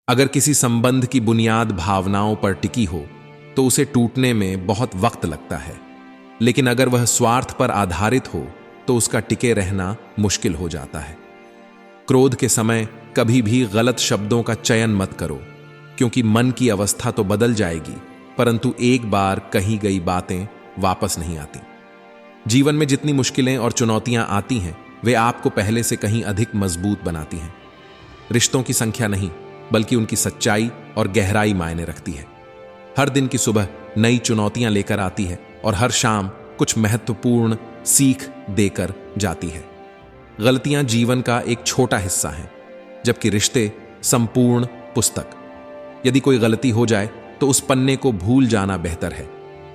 अगर किसी संबंध की बुनियाद भावनाओं पर टिकी हो तो उसे टूटने में बहुत वक्त लगता है, लेकिन अगर वह स्वार्थ पर आधारित हो तो उसका टिके रहना मुश्किल हो जाता है। क्रोध के समय कभी भी गलत शब्दों का चयन मत करो, क्योंकि मन की अवस्था तो बदल जाएगी, परंतु एक बार कही गई बातें वापस नहीं आती। जीवन में जितनी मुश्किलें और चुनौतियां आती हैं, वे आपको पहले से कहीं अधिक मजबूत बनाती हैं। रिश्तों की संख्या नहीं, बल्कि उनकी सच्चाई और गहराई मायने रखती है। हर दिन की सुबह नई चुनौतियां लेकर आती है और हर शाम कुछ महत्वपूर्ण सीख देकर जाती है। गलतियां जीवन का एक छोटा हिस्सा हैं, जबकि रिश्ते संपूर्ण पुस्तक। यदि कोई गलती हो जाए तो उस पन्ने को भूल जाना बेहतर है,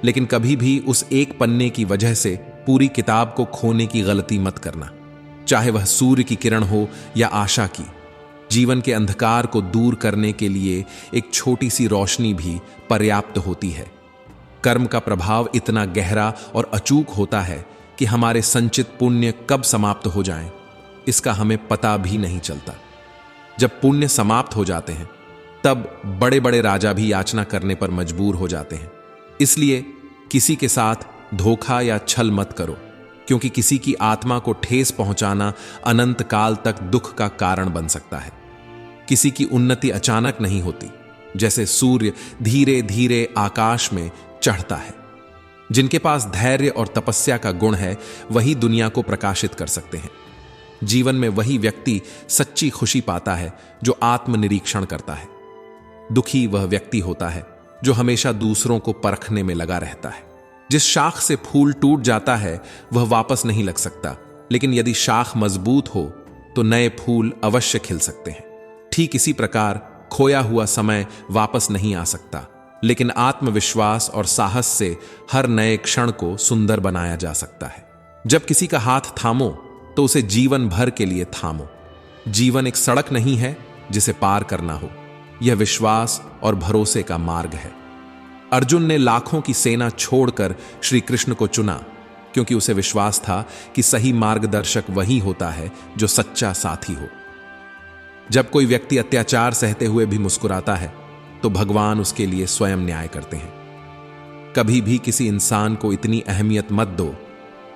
लेकिन कभी भी उस एक पन्ने की वजह से पूरी किताब को खोने की गलती मत करना, चाहे वह सूर्य की किरण हो या आशा की। जीवन के अंधकार को दूर करने के लिए एक छोटी सी रोशनी भी पर्याप्त होती है। कर्म का प्रभाव इतना गहरा और अचूक होता है कि हमारे संचित पुण्य कब समाप्त हो जाएं, इसका हमें पता भी नहीं चलता। जब पुण्य समाप्त हो जाते हैं, तब बड़े बड़े राजा भी याचना करने पर मजबूर हो जाते हैं। इसलिए किसी के साथ धोखा या छल मत करो, क्योंकि किसी की आत्मा को ठेस पहुंचाना अनंत काल तक दुख का कारण बन सकता है। किसी की उन्नति अचानक नहीं होती, जैसे सूर्य धीरे धीरे आकाश में चढ़ता है। जिनके पास धैर्य और तपस्या का गुण है, वही दुनिया को प्रकाशित कर सकते हैं। जीवन में वही व्यक्ति सच्ची खुशी पाता है जो आत्मनिरीक्षण करता है। दुखी वह व्यक्ति होता है जो हमेशा दूसरों को परखने में लगा रहता है। जिस शाख से फूल टूट जाता है वह वापस नहीं लग सकता, लेकिन यदि शाख मजबूत हो तो नए फूल अवश्य खिल सकते हैं। ठीक इसी प्रकार खोया हुआ समय वापस नहीं आ सकता, लेकिन आत्मविश्वास और साहस से हर नए क्षण को सुंदर बनाया जा सकता है। जब किसी का हाथ थामो तो उसे जीवन भर के लिए थामो। जीवन एक सड़क नहीं है जिसे पार करना हो, यह विश्वास और भरोसे का मार्ग है। अर्जुन ने लाखों की सेना छोड़कर श्री कृष्ण को चुना, क्योंकि उसे विश्वास था कि सही मार्गदर्शक वही होता है जो सच्चा साथी हो। जब कोई व्यक्ति अत्याचार सहते हुए भी मुस्कुराता है तो भगवान उसके लिए स्वयं न्याय करते हैं। कभी भी किसी इंसान को इतनी अहमियत मत दो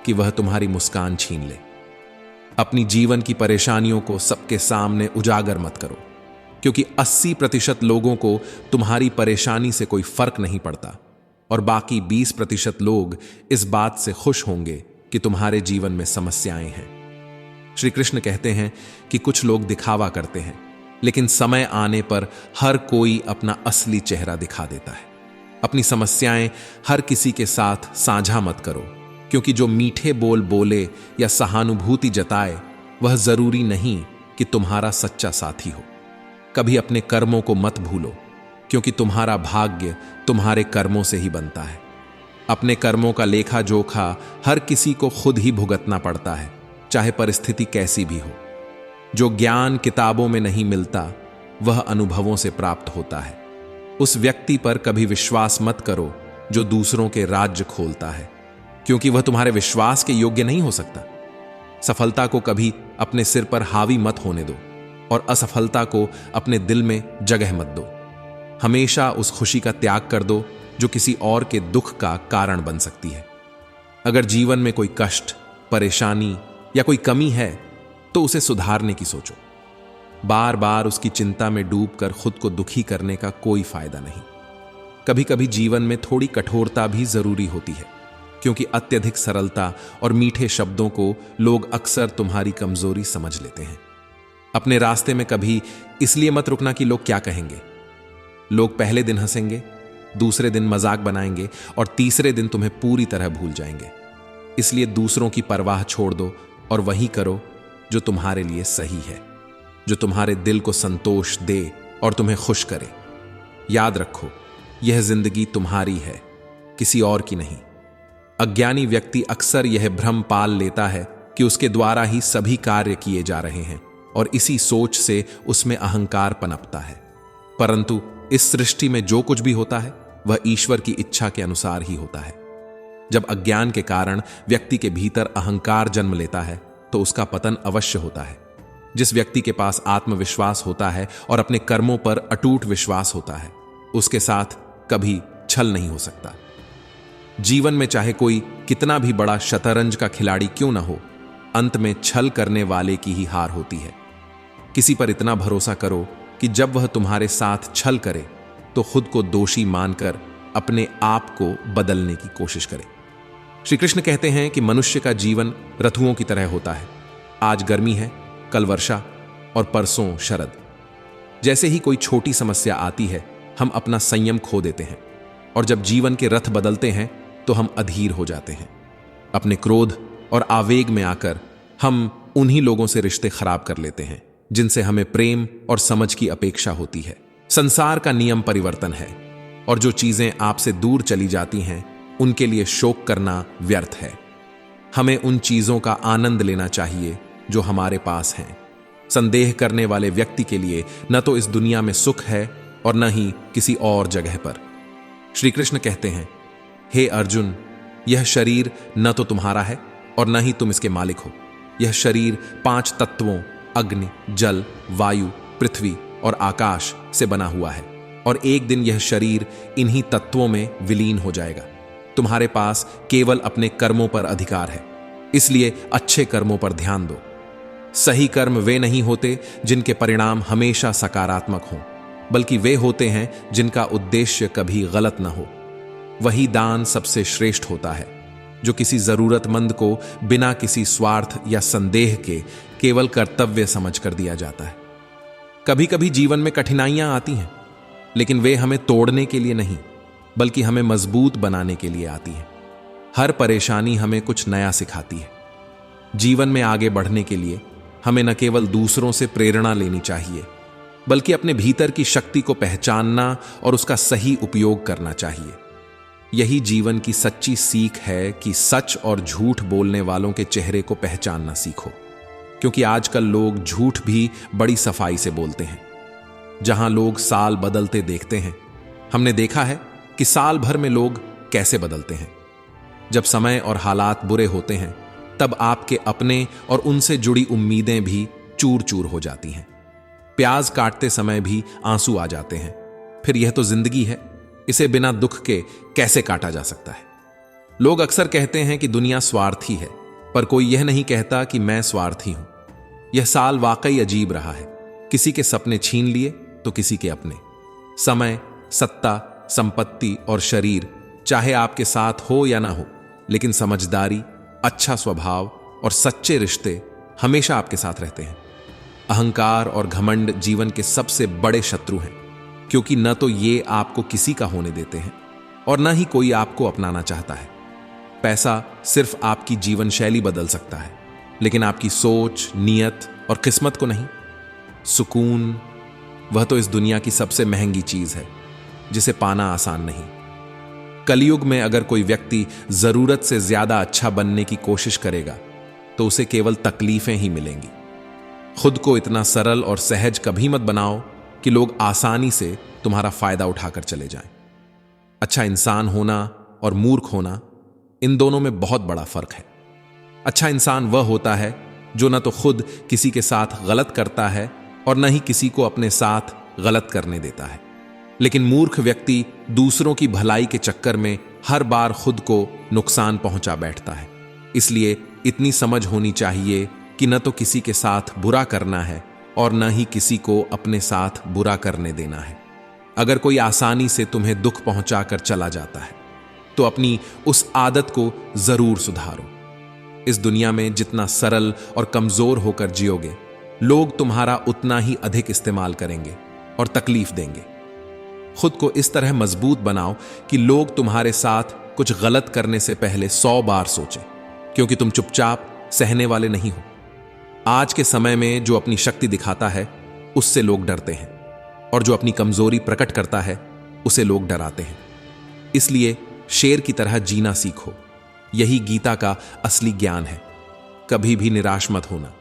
कि वह तुम्हारी मुस्कान छीन ले। अपनी जीवन की परेशानियों को सबके सामने उजागर मत करो, क्योंकि 80% लोगों को तुम्हारी परेशानी से कोई फर्क नहीं पड़ता और बाकी 20% लोग इस बात से खुश होंगे कि तुम्हारे जीवन में समस्याएं हैं। श्री कृष्ण कहते हैं कि कुछ लोग दिखावा करते हैं, लेकिन समय आने पर हर कोई अपना असली चेहरा दिखा देता है। अपनी समस्याएं हर किसी के साथ साझा मत करो, क्योंकि जो मीठे बोल बोले या सहानुभूति जताए वह जरूरी नहीं कि तुम्हारा सच्चा साथी हो। कभी अपने कर्मों को मत भूलो, क्योंकि तुम्हारा भाग्य तुम्हारे कर्मों से ही बनता है। अपने कर्मों का लेखा जोखा हर किसी को खुद ही भुगतना पड़ता है, चाहे परिस्थिति कैसी भी हो। जो ज्ञान किताबों में नहीं मिलता वह अनुभवों से प्राप्त होता है। उस व्यक्ति पर कभी विश्वास मत करो जो दूसरों के राज्य खोलता है, क्योंकि वह तुम्हारे विश्वास के योग्य नहीं हो सकता। सफलता को कभी अपने सिर पर हावी मत होने दो और असफलता को अपने दिल में जगह मत दो। हमेशा उस खुशी का त्याग कर दो जो किसी और के दुख का कारण बन सकती है। अगर जीवन में कोई कष्ट, परेशानी या कोई कमी है तो उसे सुधारने की सोचो। बार बार उसकी चिंता में डूबकर खुद को दुखी करने का कोई फायदा नहीं। कभी कभी जीवन में थोड़ी कठोरता भी जरूरी होती है, क्योंकि अत्यधिक सरलता और मीठे शब्दों को लोग अक्सर तुम्हारी कमजोरी समझ लेते हैं। अपने रास्ते में कभी इसलिए मत रुकना कि लोग क्या कहेंगे। लोग पहले दिन हंसेंगे, दूसरे दिन मजाक बनाएंगे और तीसरे दिन तुम्हें पूरी तरह भूल जाएंगे। इसलिए दूसरों की परवाह छोड़ दो और वही करो जो तुम्हारे लिए सही है, जो तुम्हारे दिल को संतोष दे और तुम्हें खुश करे। याद रखो, यह जिंदगी तुम्हारी है, किसी और की नहीं। अज्ञानी व्यक्ति अक्सर यह भ्रम पाल लेता है कि उसके द्वारा ही सभी कार्य किए जा रहे हैं और इसी सोच से उसमें अहंकार पनपता है। परंतु इस सृष्टि में जो कुछ भी होता है वह ईश्वर की इच्छा के अनुसार ही होता है। जब अज्ञान के कारण व्यक्ति के भीतर अहंकार जन्म लेता है तो उसका पतन अवश्य होता है। जिस व्यक्ति के पास आत्मविश्वास होता है और अपने कर्मों पर अटूट विश्वास होता है, उसके साथ कभी छल नहीं हो सकता। जीवन में चाहे कोई कितना भी बड़ा शतरंज का खिलाड़ी क्यों ना हो, अंत में छल करने वाले की ही हार होती है। किसी पर इतना भरोसा करो कि जब वह तुम्हारे साथ छल करे तो खुद को दोषी मानकर अपने आप को बदलने की कोशिश करे। श्री कृष्ण कहते हैं कि मनुष्य का जीवन ऋतुओं की तरह होता है। आज गर्मी है, कल वर्षा और परसों शरद। जैसे ही कोई छोटी समस्या आती है, हम अपना संयम खो देते हैं, और जब जीवन के रथ बदलते हैं तो हम अधीर हो जाते हैं। अपने क्रोध और आवेग में आकर हम उन्हीं लोगों से रिश्ते खराब कर लेते हैं जिनसे हमें प्रेम और समझ की अपेक्षा होती है। संसार का नियम परिवर्तन है, और जो चीजें आपसे दूर चली जाती हैं उनके लिए शोक करना व्यर्थ है। हमें उन चीजों का आनंद लेना चाहिए जो हमारे पास हैं। संदेह करने वाले व्यक्ति के लिए न तो इस दुनिया में सुख है और न ही किसी और जगह पर। श्री कृष्ण कहते हैं, हे अर्जुन, यह शरीर न तो तुम्हारा है और न ही तुम इसके मालिक हो। यह शरीर 5 तत्वों अग्नि, जल, वायु, पृथ्वी और आकाश से बना हुआ है, और एक दिन यह शरीर इन्हीं तत्वों में विलीन हो जाएगा। तुम्हारे पास केवल अपने कर्मों पर अधिकार है, इसलिए अच्छे कर्मों पर ध्यान दो। सही कर्म वे नहीं होते जिनके परिणाम हमेशा सकारात्मक हों, बल्कि वे होते हैं जिनका उद्देश्य कभी गलत न हो। वही दान सबसे श्रेष्ठ होता है जो किसी जरूरतमंद को बिना किसी स्वार्थ या संदेह के केवल कर्तव्य समझकर दिया जाता है। कभी कभी जीवन में कठिनाइयां आती हैं, लेकिन वे हमें तोड़ने के लिए नहीं, बल्कि हमें मजबूत बनाने के लिए आती हैं। हर परेशानी हमें कुछ नया सिखाती है। जीवन में आगे बढ़ने के लिए हमें न केवल दूसरों से प्रेरणा लेनी चाहिए, बल्कि अपने भीतर की शक्ति को पहचानना और उसका सही उपयोग करना चाहिए। यही जीवन की सच्ची सीख है कि सच और झूठ बोलने वालों के चेहरे को पहचानना सीखो, क्योंकि आजकल लोग झूठ भी बड़ी सफाई से बोलते हैं। जहां लोग साल बदलते देखते हैं, हमने देखा है कि साल भर में लोग कैसे बदलते हैं। जब समय और हालात बुरे होते हैं, तब आपके अपने और उनसे जुड़ी उम्मीदें भी चूर चूर हो जाती हैं। प्याज काटते समय भी आंसू आ जाते हैं। फिर यह तो जिंदगी है, इसे बिना दुख के कैसे काटा जा सकता है। लोग अक्सर कहते हैं कि दुनिया स्वार्थी है, पर कोई यह नहीं कहता कि मैं स्वार्थी हूं। यह साल वाकई अजीब रहा है। किसी के सपने छीन लिए तो किसी के अपने। समय, सत्ता, संपत्ति और शरीर चाहे आपके साथ हो या ना हो, लेकिन समझदारी, अच्छा स्वभाव और सच्चे रिश्ते हमेशा आपके साथ रहते हैं। अहंकार और घमंड जीवन के सबसे बड़े शत्रु हैं, क्योंकि न तो ये आपको किसी का होने देते हैं और न ही कोई आपको अपनाना चाहता है। पैसा सिर्फ आपकी जीवन शैली बदल सकता है, लेकिन आपकी सोच, नियत और किस्मत को नहीं। सुकून, वह तो इस दुनिया की सबसे महंगी चीज है, जिसे पाना आसान नहीं। कलयुग में अगर कोई व्यक्ति जरूरत से ज्यादा अच्छा बनने की कोशिश करेगा, तो उसे केवल तकलीफें ही मिलेंगी। खुद को इतना सरल और सहज कभी मत बनाओ कि लोग आसानी से तुम्हारा फायदा उठाकर चले जाएं। अच्छा इंसान होना और मूर्ख होना, इन दोनों में बहुत बड़ा फर्क है। अच्छा इंसान वह होता है जो न तो खुद किसी के साथ गलत करता है और न ही किसी को अपने साथ गलत करने देता है। लेकिन मूर्ख व्यक्ति दूसरों की भलाई के चक्कर में हर बार खुद को नुकसान पहुंचा बैठता है। इसलिए इतनी समझ होनी चाहिए कि न तो किसी के साथ बुरा करना है और न ही किसी को अपने साथ बुरा करने देना है। अगर कोई आसानी से तुम्हें दुख पहुंचाकर चला जाता है, तो अपनी उस आदत को जरूर सुधारो। इस दुनिया में जितना सरल और कमजोर होकर जियोगे, लोग तुम्हारा उतना ही अधिक इस्तेमाल करेंगे और तकलीफ देंगे। खुद को इस तरह मजबूत बनाओ कि लोग तुम्हारे साथ कुछ गलत करने से पहले 100 बार सोचें, क्योंकि तुम चुपचाप सहने वाले नहीं हो। आज के समय में जो अपनी शक्ति दिखाता है, उससे लोग डरते हैं, और जो अपनी कमजोरी प्रकट करता है, उसे लोग डराते हैं। इसलिए शेर की तरह जीना सीखो। यही गीता का असली ज्ञान है। कभी भी निराश मत होना,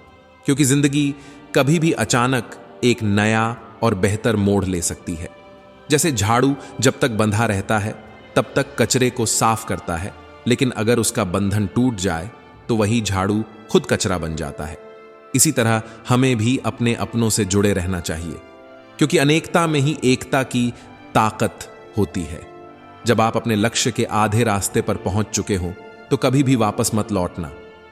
क्योंकि जिंदगी कभी भी अचानक एक नया और बेहतर मोड़ ले सकती है। जैसे झाड़ू जब तक बंधा रहता है, तब तक कचरे को साफ करता है, लेकिन अगर उसका बंधन टूट जाए तो वही झाड़ू खुद कचरा बन जाता है। इसी तरह हमें भी अपने अपनों से जुड़े रहना चाहिए, क्योंकि अनेकता में ही एकता की ताकत होती है। जब आप अपने लक्ष्य के आधे रास्ते पर पहुंच चुके हो तो कभी भी वापस मत लौटना,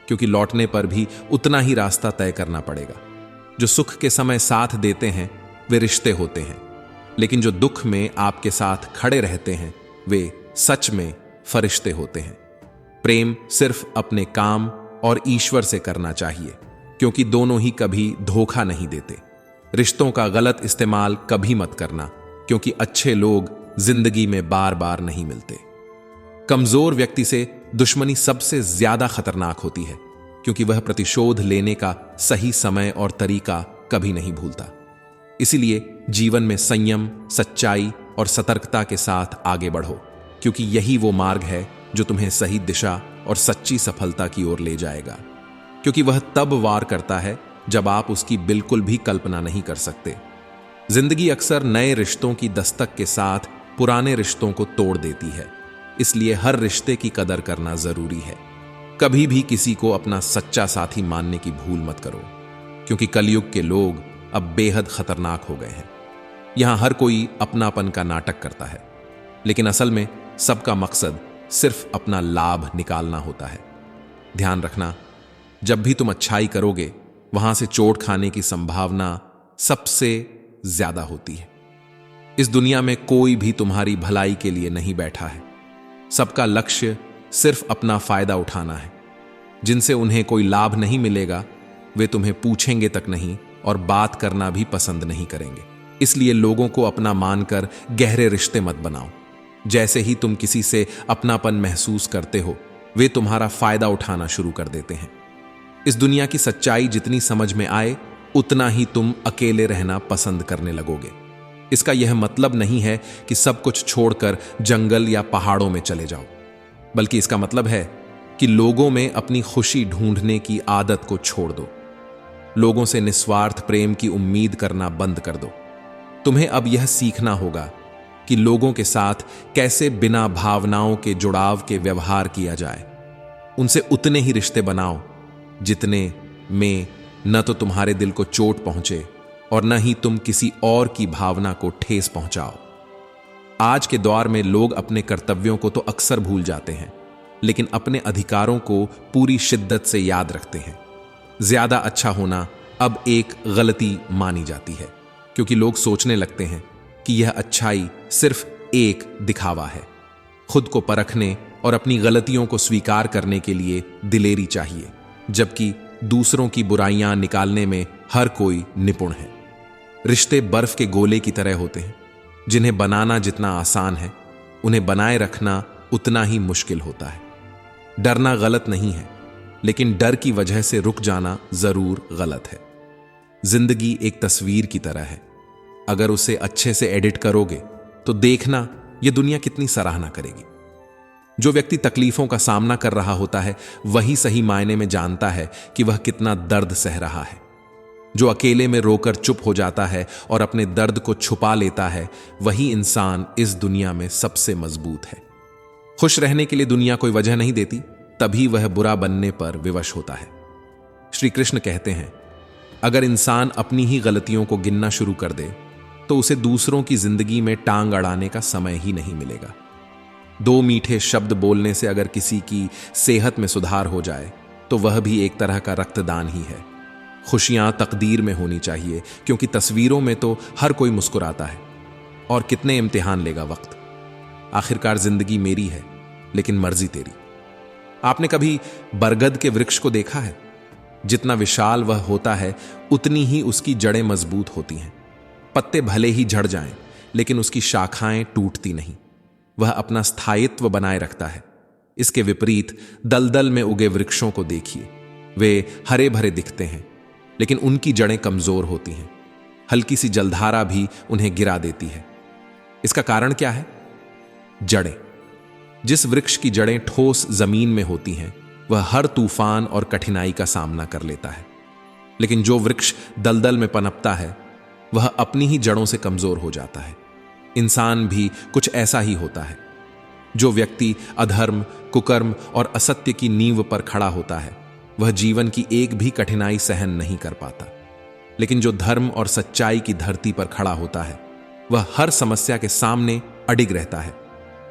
क्योंकि लौटने पर भी उतना ही रास्ता तय करना पड़ेगा। जो सुख के समय साथ देते हैं वे रिश्ते होते हैं, लेकिन जो दुख में आपके साथ खड़े रहते हैं वे सच में फरिश्ते होते हैं। प्रेम सिर्फ अपने काम और ईश्वर से करना चाहिए, क्योंकि दोनों ही कभी धोखा नहीं देते। रिश्तों का गलत इस्तेमाल कभी मत करना, क्योंकि अच्छे लोग जिंदगी में बार बार नहीं मिलते। कमजोर व्यक्ति से दुश्मनी सबसे ज्यादा खतरनाक होती है, क्योंकि वह प्रतिशोध लेने का सही समय और तरीका कभी नहीं भूलता। इसीलिए जीवन में संयम, सच्चाई और सतर्कता के साथ आगे बढ़ो, क्योंकि यही वो मार्ग है जो तुम्हें सही दिशा और सच्ची सफलता की ओर ले जाएगा। क्योंकि वह तब वार करता है जब आप उसकी बिल्कुल भी कल्पना नहीं कर सकते। जिंदगी अक्सर नए रिश्तों की दस्तक के साथ पुराने रिश्तों को तोड़ देती है, इसलिए हर रिश्ते की कदर करना जरूरी है। कभी भी किसी को अपना सच्चा साथी मानने की भूल मत करो, क्योंकि कलयुग के लोग अब बेहद खतरनाक हो गए हैं। यहां हर कोई अपनापन का नाटक करता है, लेकिन असल में सबका मकसद सिर्फ अपना लाभ निकालना होता है। ध्यान रखना, जब भी तुम अच्छाई करोगे वहां से चोट खाने की संभावना सबसे ज्यादा होती है। इस दुनिया में कोई भी तुम्हारी भलाई के लिए नहीं बैठा है। सबका लक्ष्य सिर्फ अपना फायदा उठाना है। जिनसे उन्हें कोई लाभ नहीं मिलेगा वे तुम्हें पूछेंगे तक नहीं और बात करना भी पसंद नहीं करेंगे। इसलिए लोगों को अपना मानकर गहरे रिश्ते मत बनाओ। जैसे ही तुम किसी से अपनापन महसूस करते हो वे तुम्हारा फायदा उठाना शुरू कर देते हैं। इस दुनिया की सच्चाई जितनी समझ में आए उतना ही तुम अकेले रहना पसंद करने लगोगे। इसका यह मतलब नहीं है कि सब कुछ छोड़कर जंगल या पहाड़ों में चले जाओ, बल्कि इसका मतलब है कि लोगों में अपनी खुशी ढूंढने की आदत को छोड़ दो। लोगों से निस्वार्थ प्रेम की उम्मीद करना बंद कर दो। तुम्हें अब यह सीखना होगा कि लोगों के साथ कैसे बिना भावनाओं के जुड़ाव के व्यवहार किया जाए। उनसे उतने ही रिश्ते बनाओ जितने में न तो तुम्हारे दिल को चोट पहुंचे और न ही तुम किसी और की भावना को ठेस पहुंचाओ। आज के दौर में लोग अपने कर्तव्यों को तो अक्सर भूल जाते हैं, लेकिन अपने अधिकारों को पूरी शिद्दत से याद रखते हैं। ज्यादा अच्छा होना अब एक गलती मानी जाती है, क्योंकि लोग सोचने लगते हैं कि यह अच्छाई सिर्फ एक दिखावा है। खुद को परखने और अपनी गलतियों को स्वीकार करने के लिए दिलेरी चाहिए, जबकि दूसरों की बुराइयां निकालने में हर कोई निपुण है। रिश्ते बर्फ के गोले की तरह होते हैं, जिन्हें बनाना जितना आसान है उन्हें बनाए रखना उतना ही मुश्किल होता है। डरना गलत नहीं है, लेकिन डर की वजह से रुक जाना जरूर गलत है। जिंदगी एक तस्वीर की तरह है, अगर उसे अच्छे से एडिट करोगे तो देखना यह दुनिया कितनी सराहना करेगी। जो व्यक्ति तकलीफों का सामना कर रहा होता है वही सही मायने में जानता है कि वह कितना दर्द सह रहा है। जो अकेले में रोकर चुप हो जाता है और अपने दर्द को छुपा लेता है वही इंसान इस दुनिया में सबसे मजबूत है। खुश रहने के लिए दुनिया कोई वजह नहीं देती, तभी वह बुरा बनने पर विवश होता है। श्री कृष्ण कहते हैं, अगर इंसान अपनी ही गलतियों को गिनना शुरू कर दे तो उसे दूसरों की जिंदगी में टांग अड़ाने का समय ही नहीं मिलेगा। दो मीठे शब्द बोलने से अगर किसी की सेहत में सुधार हो जाए तो वह भी एक तरह का रक्तदान ही है। खुशियां तकदीर में होनी चाहिए, क्योंकि तस्वीरों में तो हर कोई मुस्कुराता है और कितने इम्तिहान लेगा वक्त। आखिरकार जिंदगी मेरी है, लेकिन मर्जी तेरी। आपने कभी बरगद के वृक्ष को देखा है? जितना विशाल वह होता है उतनी ही उसकी जड़ें मजबूत होती हैं। पत्ते भले ही झड़ जाएं, लेकिन उसकी शाखाएं टूटती नहीं। वह अपना स्थायित्व बनाए रखता है। इसके विपरीत दलदल में उगे वृक्षों को देखिए, वे हरे भरे दिखते हैं, लेकिन उनकी जड़ें कमजोर होती हैं। हल्की सी जलधारा भी उन्हें गिरा देती है। इसका कारण क्या है? जड़ें। जिस वृक्ष की जड़ें ठोस जमीन में होती हैं वह हर तूफान और कठिनाई का सामना कर लेता है, लेकिन जो वृक्ष दलदल में पनपता है वह अपनी ही जड़ों से कमजोर हो जाता है। इंसान भी कुछ ऐसा ही होता है। जो व्यक्ति अधर्म, कुकर्म और असत्य की नींव पर खड़ा होता है वह जीवन की एक भी कठिनाई सहन नहीं कर पाता। लेकिन जो धर्म और सच्चाई की धरती पर खड़ा होता है, वह हर समस्या के सामने अडिग रहता है।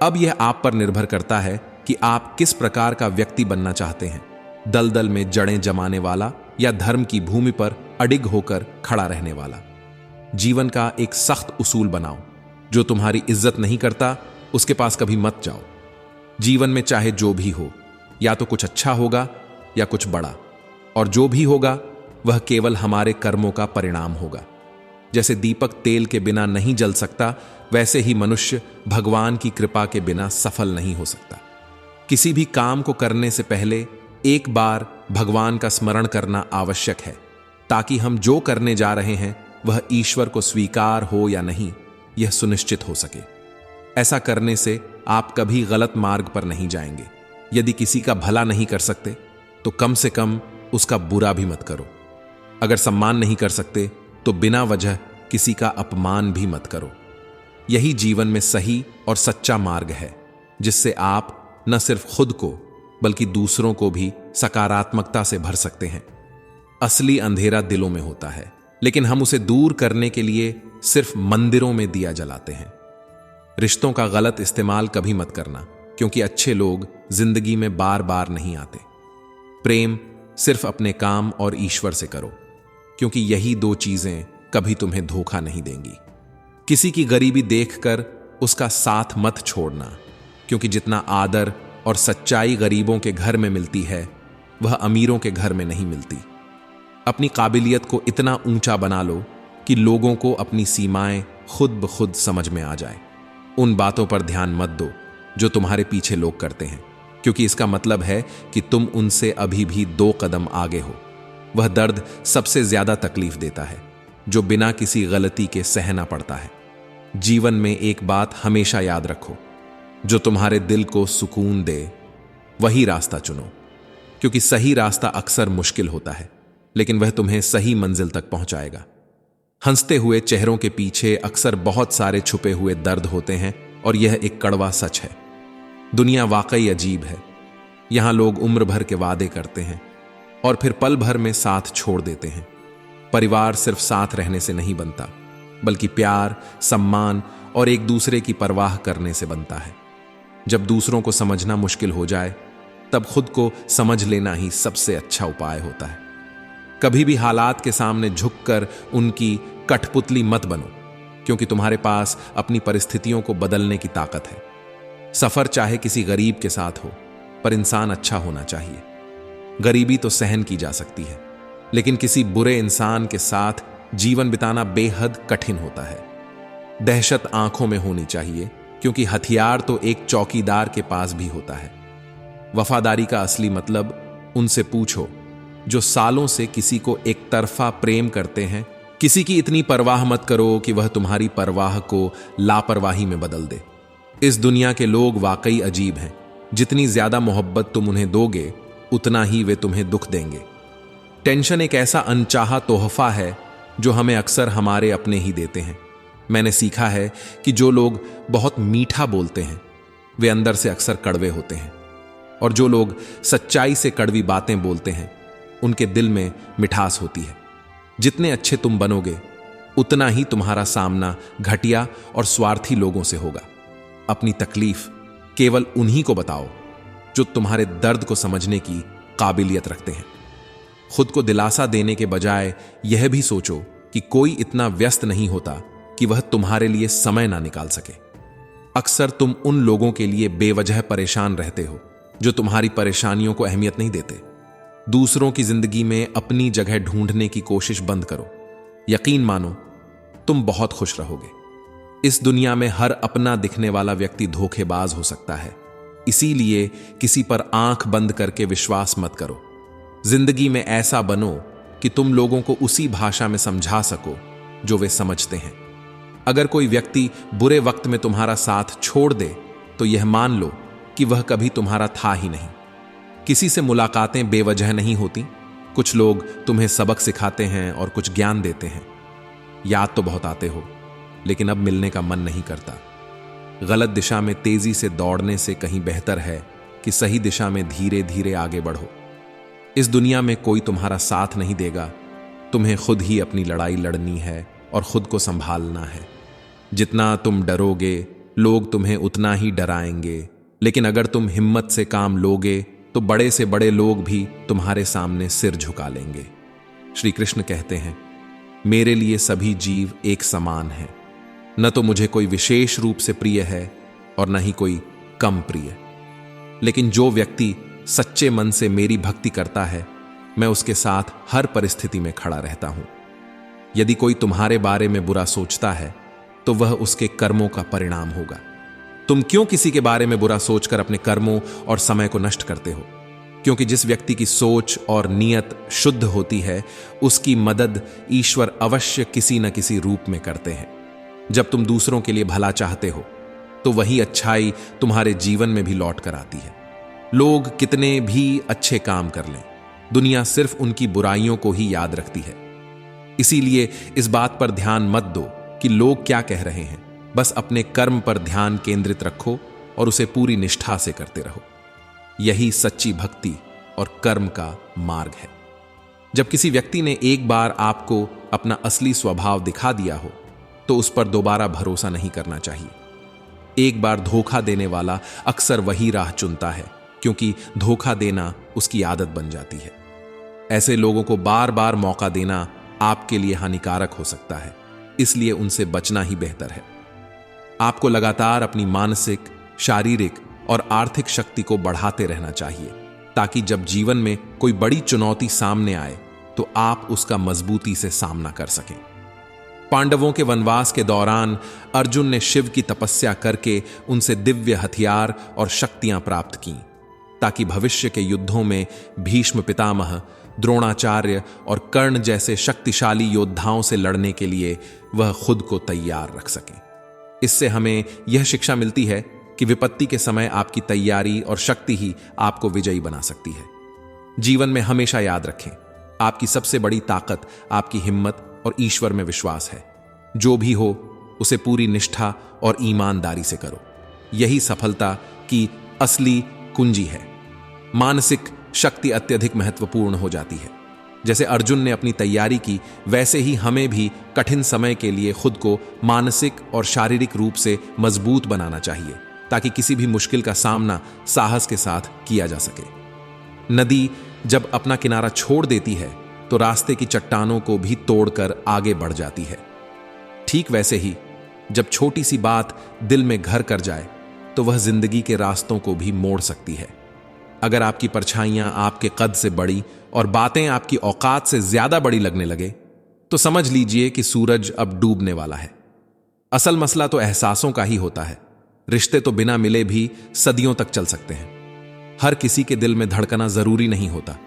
अब यह आप पर निर्भर करता है कि आप किस प्रकार का व्यक्ति बनना चाहते हैं, दलदल में जड़ें जमाने वाला या धर्म की भूमि पर अडिग होकर खड़ा रहने वाला। जीवन का एक सख्त उसूल बनाओ, जो तुम्हारी इज्जत नहीं करता उसके पास कभी मत जाओ। जीवन में चाहे जो भी हो, या तो कुछ अच्छा होगा या कुछ बड़ा, और जो भी होगा वह केवल हमारे कर्मों का परिणाम होगा। जैसे दीपक तेल के बिना नहीं जल सकता, वैसे ही मनुष्य भगवान की कृपा के बिना सफल नहीं हो सकता। किसी भी काम को करने से पहले एक बार भगवान का स्मरण करना आवश्यक है, ताकि हम जो करने जा रहे हैं वह ईश्वर को स्वीकार हो या नहीं, यह सुनिश्चित हो सके। ऐसा करने से आप कभी गलत मार्ग पर नहीं जाएंगे। यदि किसी का भला नहीं कर सकते तो कम से कम उसका बुरा भी मत करो। अगर सम्मान नहीं कर सकते तो बिना वजह किसी का अपमान भी मत करो। यही जीवन में सही और सच्चा मार्ग है, जिससे आप न सिर्फ खुद को बल्कि दूसरों को भी सकारात्मकता से भर सकते हैं। असली अंधेरा दिलों में होता है, लेकिन हम उसे दूर करने के लिए सिर्फ मंदिरों में दिया जलाते हैं। रिश्तों का गलत इस्तेमाल कभी मत करना, क्योंकि अच्छे लोग जिंदगी में बार बार नहीं आते। प्रेम सिर्फ अपने काम और ईश्वर से करो, क्योंकि यही दो चीजें कभी तुम्हें धोखा नहीं देंगी। किसी की गरीबी देखकर उसका साथ मत छोड़ना, क्योंकि जितना आदर और सच्चाई गरीबों के घर में मिलती है, वह अमीरों के घर में नहीं मिलती। अपनी काबिलियत को इतना ऊंचा बना लो कि लोगों को अपनी सीमाएं खुद ब खुद समझ में आ जाए। उन बातों पर ध्यान मत दो जो तुम्हारे पीछे लोग करते हैं, क्योंकि इसका मतलब है कि तुम उनसे अभी भी 2 कदम आगे हो। वह दर्द सबसे ज्यादा तकलीफ देता है जो बिना किसी गलती के सहना पड़ता है। जीवन में एक बात हमेशा याद रखो, जो तुम्हारे दिल को सुकून दे वही रास्ता चुनो, क्योंकि सही रास्ता अक्सर मुश्किल होता है, लेकिन वह तुम्हें सही मंजिल तक पहुंचाएगा। हंसते हुए चेहरों के पीछे अक्सर बहुत सारे छुपे हुए दर्द होते हैं, और यह एक कड़वा सच है। दुनिया वाकई अजीब है। यहां लोग उम्र भर के वादे करते हैं और फिर पल भर में साथ छोड़ देते हैं। परिवार सिर्फ साथ रहने से नहीं बनता, बल्कि प्यार, सम्मान और एक दूसरे की परवाह करने से बनता है। जब दूसरों को समझना मुश्किल हो जाए, तब खुद को समझ लेना ही सबसे अच्छा उपाय होता है। कभी भी हालात के सामने झुककर उनकी कठपुतली मत बनो, क्योंकि तुम्हारे पास अपनी परिस्थितियों को बदलने की ताकत है। सफर चाहे किसी गरीब के साथ हो, पर इंसान अच्छा होना चाहिए। गरीबी तो सहन की जा सकती है, लेकिन किसी बुरे इंसान के साथ जीवन बिताना बेहद कठिन होता है। दहशत आंखों में होनी चाहिए, क्योंकि हथियार तो एक चौकीदार के पास भी होता है। वफादारी का असली मतलब उनसे पूछो जो सालों से किसी को एक तरफा प्रेम करते हैं। किसी की इतनी परवाह मत करो कि वह तुम्हारी परवाह को लापरवाही में बदल दे। इस दुनिया के लोग वाकई अजीब हैं। जितनी ज्यादा मोहब्बत तुम उन्हें दोगे, उतना ही वे तुम्हें दुख देंगे। टेंशन एक ऐसा अनचाहा तोहफा है जो हमें अक्सर हमारे अपने ही देते हैं। मैंने सीखा है कि जो लोग बहुत मीठा बोलते हैं, वे अंदर से अक्सर कड़वे होते हैं, और जो लोग सच्चाई से कड़वी बातें बोलते हैं, उनके दिल में मिठास होती है। जितने अच्छे तुम बनोगे, उतना ही तुम्हारा सामना घटिया और स्वार्थी लोगों से होगा। अपनी तकलीफ केवल उन्हीं को बताओ जो तुम्हारे दर्द को समझने की काबिलियत रखते हैं। खुद को दिलासा देने के बजाय यह भी सोचो कि कोई इतना व्यस्त नहीं होता कि वह तुम्हारे लिए समय ना निकाल सके। अक्सर तुम उन लोगों के लिए बेवजह परेशान रहते हो जो तुम्हारी परेशानियों को अहमियत नहीं देते। दूसरों की जिंदगी में अपनी जगह ढूंढने की कोशिश बंद करो। यकीन मानो, तुम बहुत खुश रहोगे। इस दुनिया में हर अपना दिखने वाला व्यक्ति धोखेबाज हो सकता है, इसीलिए किसी पर आंख बंद करके विश्वास मत करो। जिंदगी में ऐसा बनो कि तुम लोगों को उसी भाषा में समझा सको जो वे समझते हैं। अगर कोई व्यक्ति बुरे वक्त में तुम्हारा साथ छोड़ दे, तो यह मान लो कि वह कभी तुम्हारा था ही नहीं। किसी से मुलाकातें बेवजह नहीं होती। कुछ लोग तुम्हें सबक सिखाते हैं और कुछ ज्ञान देते हैं। याद तो बहुत आते हो, लेकिन अब मिलने का मन नहीं करता। गलत दिशा में तेजी से दौड़ने से कहीं बेहतर है कि सही दिशा में धीरे धीरे आगे बढ़ो। इस दुनिया में कोई तुम्हारा साथ नहीं देगा। तुम्हें खुद ही अपनी लड़ाई लड़नी है और खुद को संभालना है। जितना तुम डरोगे, लोग तुम्हें उतना ही डराएंगे, लेकिन अगर तुम हिम्मत से काम लोगे तो बड़े से बड़े लोग भी तुम्हारे सामने सिर झुका लेंगे। श्री कृष्ण कहते हैं, मेरे लिए सभी जीव एक समान हैं। न तो मुझे कोई विशेष रूप से प्रिय है और न ही कोई कम प्रिय, लेकिन जो व्यक्ति सच्चे मन से मेरी भक्ति करता है, मैं उसके साथ हर परिस्थिति में खड़ा रहता हूं। यदि कोई तुम्हारे बारे में बुरा सोचता है तो वह उसके कर्मों का परिणाम होगा। तुम क्यों किसी के बारे में बुरा सोचकर अपने कर्मों और समय को नष्ट करते हो? क्योंकि जिस व्यक्ति की सोच और नीयत शुद्ध होती है, उसकी मदद ईश्वर अवश्य किसी न किसी रूप में करते हैं। जब तुम दूसरों के लिए भला चाहते हो तो वही अच्छाई तुम्हारे जीवन में भी लौट कर आती है। लोग कितने भी अच्छे काम कर लें, दुनिया सिर्फ उनकी बुराइयों को ही याद रखती है। इसीलिए इस बात पर ध्यान मत दो कि लोग क्या कह रहे हैं। बस अपने कर्म पर ध्यान केंद्रित रखो और उसे पूरी निष्ठा से करते रहो। यही सच्ची भक्ति और कर्म का मार्ग है। जब किसी व्यक्ति ने एक बार आपको अपना असली स्वभाव दिखा दिया हो तो उस पर दोबारा भरोसा नहीं करना चाहिए। एक बार धोखा देने वाला अक्सर वही राह चुनता है, क्योंकि धोखा देना उसकी आदत बन जाती है। ऐसे लोगों को बार बार मौका देना आपके लिए हानिकारक हो सकता है, इसलिए उनसे बचना ही बेहतर है। आपको लगातार अपनी मानसिक, शारीरिक और आर्थिक शक्ति को बढ़ाते रहना चाहिए, ताकि जब जीवन में कोई बड़ी चुनौती सामने आए तो आप उसका मजबूती से सामना कर सकें। पांडवों के वनवास के दौरान अर्जुन ने शिव की तपस्या करके उनसे दिव्य हथियार और शक्तियां प्राप्त की, ताकि भविष्य के युद्धों में भीष्म पितामह, द्रोणाचार्य और कर्ण जैसे शक्तिशाली योद्धाओं से लड़ने के लिए वह खुद को तैयार रख सके। इससे हमें यह शिक्षा मिलती है कि विपत्ति के समय आपकी तैयारी और शक्ति ही आपको विजयी बना सकती है। जीवन में हमेशा याद रखें, आपकी सबसे बड़ी ताकत आपकी हिम्मत और ईश्वर में विश्वास है। जो भी हो उसे पूरी निष्ठा और ईमानदारी से करो। यही सफलता की असली कुंजी है। मानसिक शक्ति अत्यधिक महत्वपूर्ण हो जाती है। जैसे अर्जुन ने अपनी तैयारी की, वैसे ही हमें भी कठिन समय के लिए खुद को मानसिक और शारीरिक रूप से मजबूत बनाना चाहिए, ताकि किसी भी मुश्किल का सामना साहस के साथ किया जा सके। नदी जब अपना किनारा छोड़ देती है तो रास्ते की चट्टानों को भी तोड़कर आगे बढ़ जाती है। ठीक वैसे ही जब छोटी सी बात दिल में घर कर जाए तो वह जिंदगी के रास्तों को भी मोड़ सकती है। अगर आपकी परछाइयां आपके कद से बड़ी और बातें आपकी औकात से ज्यादा बड़ी लगने लगे तो समझ लीजिए कि सूरज अब डूबने वाला है। असल मसला तो एहसासों का ही होता है। रिश्ते तो बिना मिले भी सदियों तक चल सकते हैं। हर किसी के दिल में धड़कना जरूरी नहीं होता।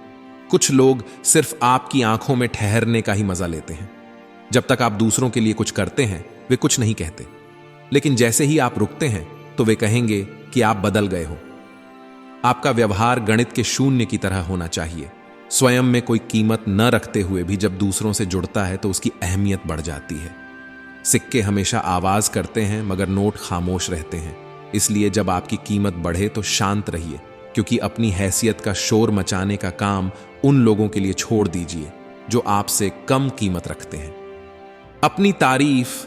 कुछ लोग सिर्फ आपकी आंखों में ठहरने का ही मजा लेते हैं। जब तक आप दूसरों के लिए कुछ करते हैं वे कुछ नहीं कहते, लेकिन जैसे ही आप रुकते हैं तो वे कहेंगे कि आप बदल गए हो। आपका व्यवहार गणित के शून्य की तरह होना चाहिए। स्वयं में कोई कीमत न रखते हुए भी जब दूसरों से जुड़ता है तो उसकी अहमियत बढ़ जाती है। सिक्के हमेशा आवाज करते हैं मगर नोट खामोश रहते हैं। इसलिए जब आपकी कीमत बढ़े तो शांत रहिए, क्योंकि अपनी हैसियत का शोर मचाने का काम उन लोगों के लिए छोड़ दीजिए जो आपसे कम कीमत रखते हैं। अपनी तारीफ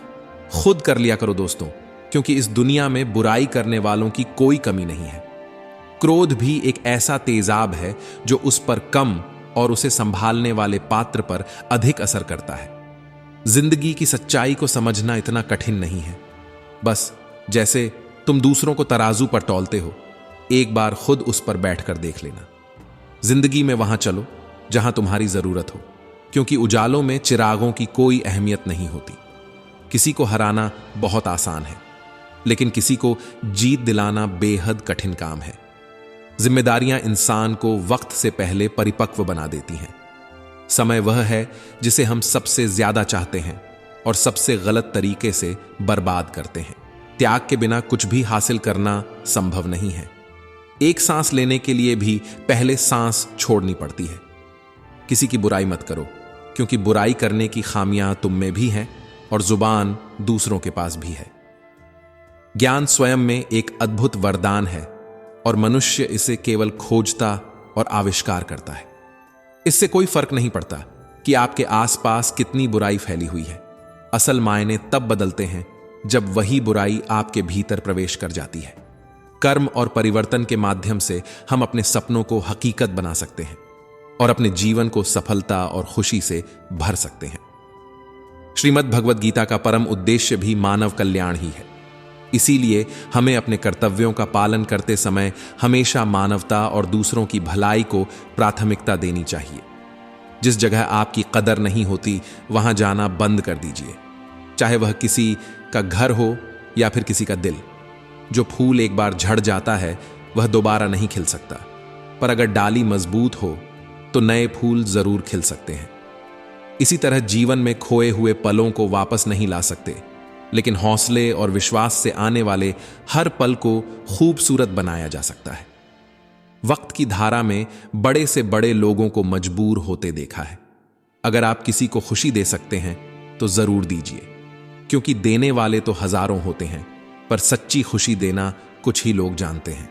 खुद कर लिया करो दोस्तों, क्योंकि इस दुनिया में बुराई करने वालों की कोई कमी नहीं है। क्रोध भी एक ऐसा तेजाब है जो उस पर कम और उसे संभालने वाले पात्र पर अधिक असर करता है। जिंदगी की सच्चाई को समझना इतना कठिन नहीं है। बस जैसे तुम दूसरों को तराजू पर तौलते हो, एक बार खुद उस पर बैठकर देख लेना। जिंदगी में वहां चलो जहां तुम्हारी जरूरत हो, क्योंकि उजालों में चिरागों की कोई अहमियत नहीं होती। किसी को हराना बहुत आसान है, लेकिन किसी को जीत दिलाना बेहद कठिन काम है। जिम्मेदारियां इंसान को वक्त से पहले परिपक्व बना देती हैं। समय वह है जिसे हम सबसे ज्यादा चाहते हैं और सबसे गलत तरीके से बर्बाद करते हैं। त्याग के बिना कुछ भी हासिल करना संभव नहीं है। एक सांस लेने के लिए भी पहले सांस छोड़नी पड़ती है। किसी की बुराई मत करो, क्योंकि बुराई करने की खामियां तुम में भी हैं और जुबान दूसरों के पास भी है। ज्ञान स्वयं में एक अद्भुत वरदान है और मनुष्य इसे केवल खोजता और आविष्कार करता है। इससे कोई फर्क नहीं पड़ता कि आपके आसपास कितनी बुराई फैली हुई है। असल मायने तब बदलते हैं जब वही बुराई आपके भीतर प्रवेश कर जाती है। कर्म और परिवर्तन के माध्यम से हम अपने सपनों को हकीकत बना सकते हैं और अपने जीवन को सफलता और खुशी से भर सकते हैं। श्रीमद् भगवद गीता का परम उद्देश्य भी मानव कल्याण ही है। इसीलिए हमें अपने कर्तव्यों का पालन करते समय हमेशा मानवता और दूसरों की भलाई को प्राथमिकता देनी चाहिए। जिस जगह आपकी कदर नहीं होती वहां जाना बंद कर दीजिए, चाहे वह किसी का घर हो या फिर किसी का दिल। जो फूल एक बार झड़ जाता है वह दोबारा नहीं खिल सकता, पर अगर डाली मजबूत हो तो नए फूल जरूर खिल सकते हैं। इसी तरह जीवन में खोए हुए पलों को वापस नहीं ला सकते, लेकिन हौसले और विश्वास से आने वाले हर पल को खूबसूरत बनाया जा सकता है। वक्त की धारा में बड़े से बड़े लोगों को मजबूर होते देखा है। अगर आप किसी को खुशी दे सकते हैं तो जरूर दीजिए, क्योंकि देने वाले तो हजारों होते हैं, पर सच्ची खुशी देना कुछ ही लोग जानते हैं।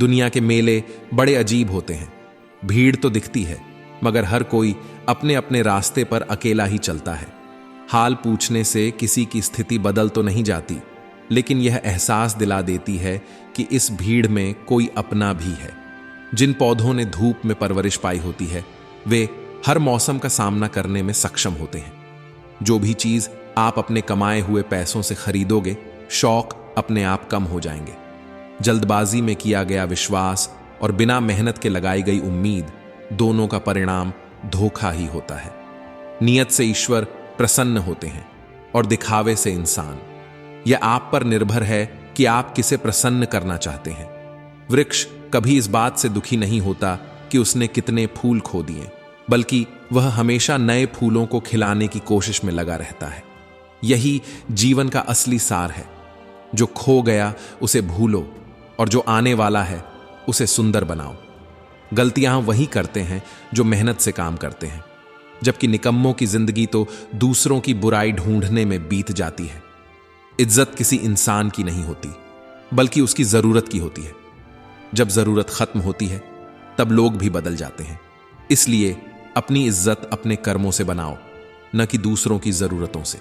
दुनिया के मेले बड़े अजीब होते हैं। भीड़ तो दिखती है, मगर हर कोई अपने अपने रास्ते पर अकेला ही चलता है। हाल पूछने से किसी की स्थिति बदल तो नहीं जाती, लेकिन यह एहसास दिला देती है कि इस भीड़ में कोई अपना भी है। जिन पौधों ने धूप में परवरिश पाई होती है वे हर मौसम का सामना करने में सक्षम होते हैं। जो भी चीज आप अपने कमाए हुए पैसों से खरीदोगे, शौक अपने आप कम हो जाएंगे। जल्दबाजी में किया गया विश्वास और बिना मेहनत के लगाई गई उम्मीद, दोनों का परिणाम धोखा ही होता है। नियत से ईश्वर प्रसन्न होते हैं और दिखावे से इंसान। यह आप पर निर्भर है कि आप किसे प्रसन्न करना चाहते हैं। वृक्ष कभी इस बात से दुखी नहीं होता कि उसने कितने फूल खो दिए, बल्कि वह हमेशा नए फूलों को खिलाने की कोशिश में लगा रहता है। यही जीवन का असली सार है। जो खो गया उसे भूलो और जो आने वाला है उसे सुंदर बनाओ। गलतियां वही करते हैं जो मेहनत से काम करते हैं, जबकि निकम्मों की जिंदगी तो दूसरों की बुराई ढूंढने में बीत जाती है। इज्जत किसी इंसान की नहीं होती, बल्कि उसकी जरूरत की होती है। जब जरूरत खत्म होती है तब लोग भी बदल जाते हैं। इसलिए अपनी इज्जत अपने कर्मों से बनाओ, न कि दूसरों की जरूरतों से।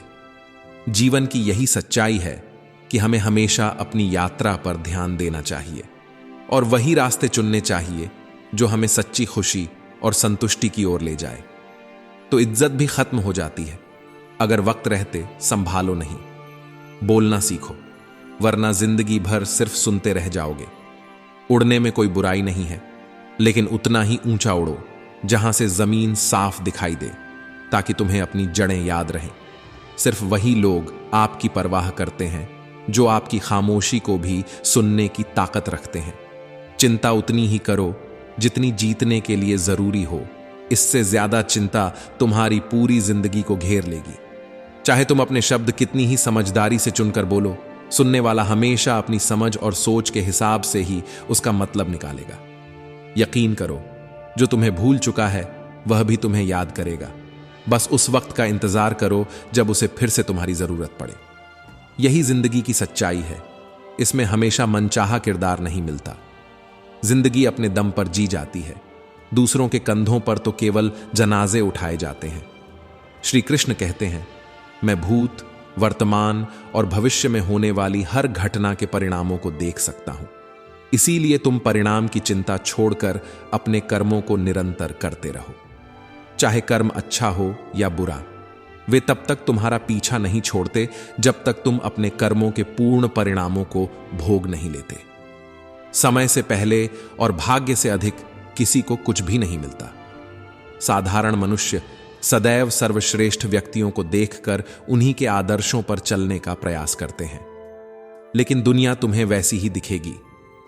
जीवन की यही सच्चाई है कि हमें हमेशा अपनी यात्रा पर ध्यान देना चाहिए और वही रास्ते चुनने चाहिए जो हमें सच्ची खुशी और संतुष्टि की ओर ले जाए। तो इज्जत भी खत्म हो जाती है अगर वक्त रहते संभालो नहीं। बोलना सीखो, वरना जिंदगी भर सिर्फ सुनते रह जाओगे। उड़ने में कोई बुराई नहीं है, लेकिन उतना ही ऊंचा उड़ो जहां से जमीन साफ दिखाई दे, ताकि तुम्हें अपनी जड़ें याद रहें। सिर्फ वही लोग आपकी परवाह करते हैं जो आपकी खामोशी को भी सुनने की ताकत रखते हैं। चिंता उतनी ही करो जितनी जीतने के लिए जरूरी हो। इससे ज्यादा चिंता तुम्हारी पूरी जिंदगी को घेर लेगी। चाहे तुम अपने शब्द कितनी ही समझदारी से चुनकर बोलो, सुनने वाला हमेशा अपनी समझ और सोच के हिसाब से ही उसका मतलब निकालेगा। यकीन करो, जो तुम्हें भूल चुका है वह भी तुम्हें याद करेगा। बस उस वक्त का इंतजार करो जब उसे फिर से तुम्हारी जरूरत पड़े। यही जिंदगी की सच्चाई है। इसमें हमेशा मनचाहा किरदार नहीं मिलता। जिंदगी अपने दम पर जी जाती है। दूसरों के कंधों पर तो केवल जनाजे उठाए जाते हैं। श्री कृष्ण कहते हैं, मैं भूत, वर्तमान और भविष्य में होने वाली हर घटना के परिणामों को देख सकता हूं। इसीलिए तुम परिणाम की चिंता छोड़कर अपने कर्मों को निरंतर करते रहो। चाहे कर्म अच्छा हो या बुरा, वे तब तक तुम्हारा पीछा नहीं छोड़ते जब तक तुम अपने कर्मों के पूर्ण परिणामों को भोग नहीं लेते। समय से पहले और भाग्य से अधिक किसी को कुछ भी नहीं मिलता। साधारण मनुष्य सदैव सर्वश्रेष्ठ व्यक्तियों को देखकर उन्हीं के आदर्शों पर चलने का प्रयास करते हैं, लेकिन दुनिया तुम्हें वैसी ही दिखेगी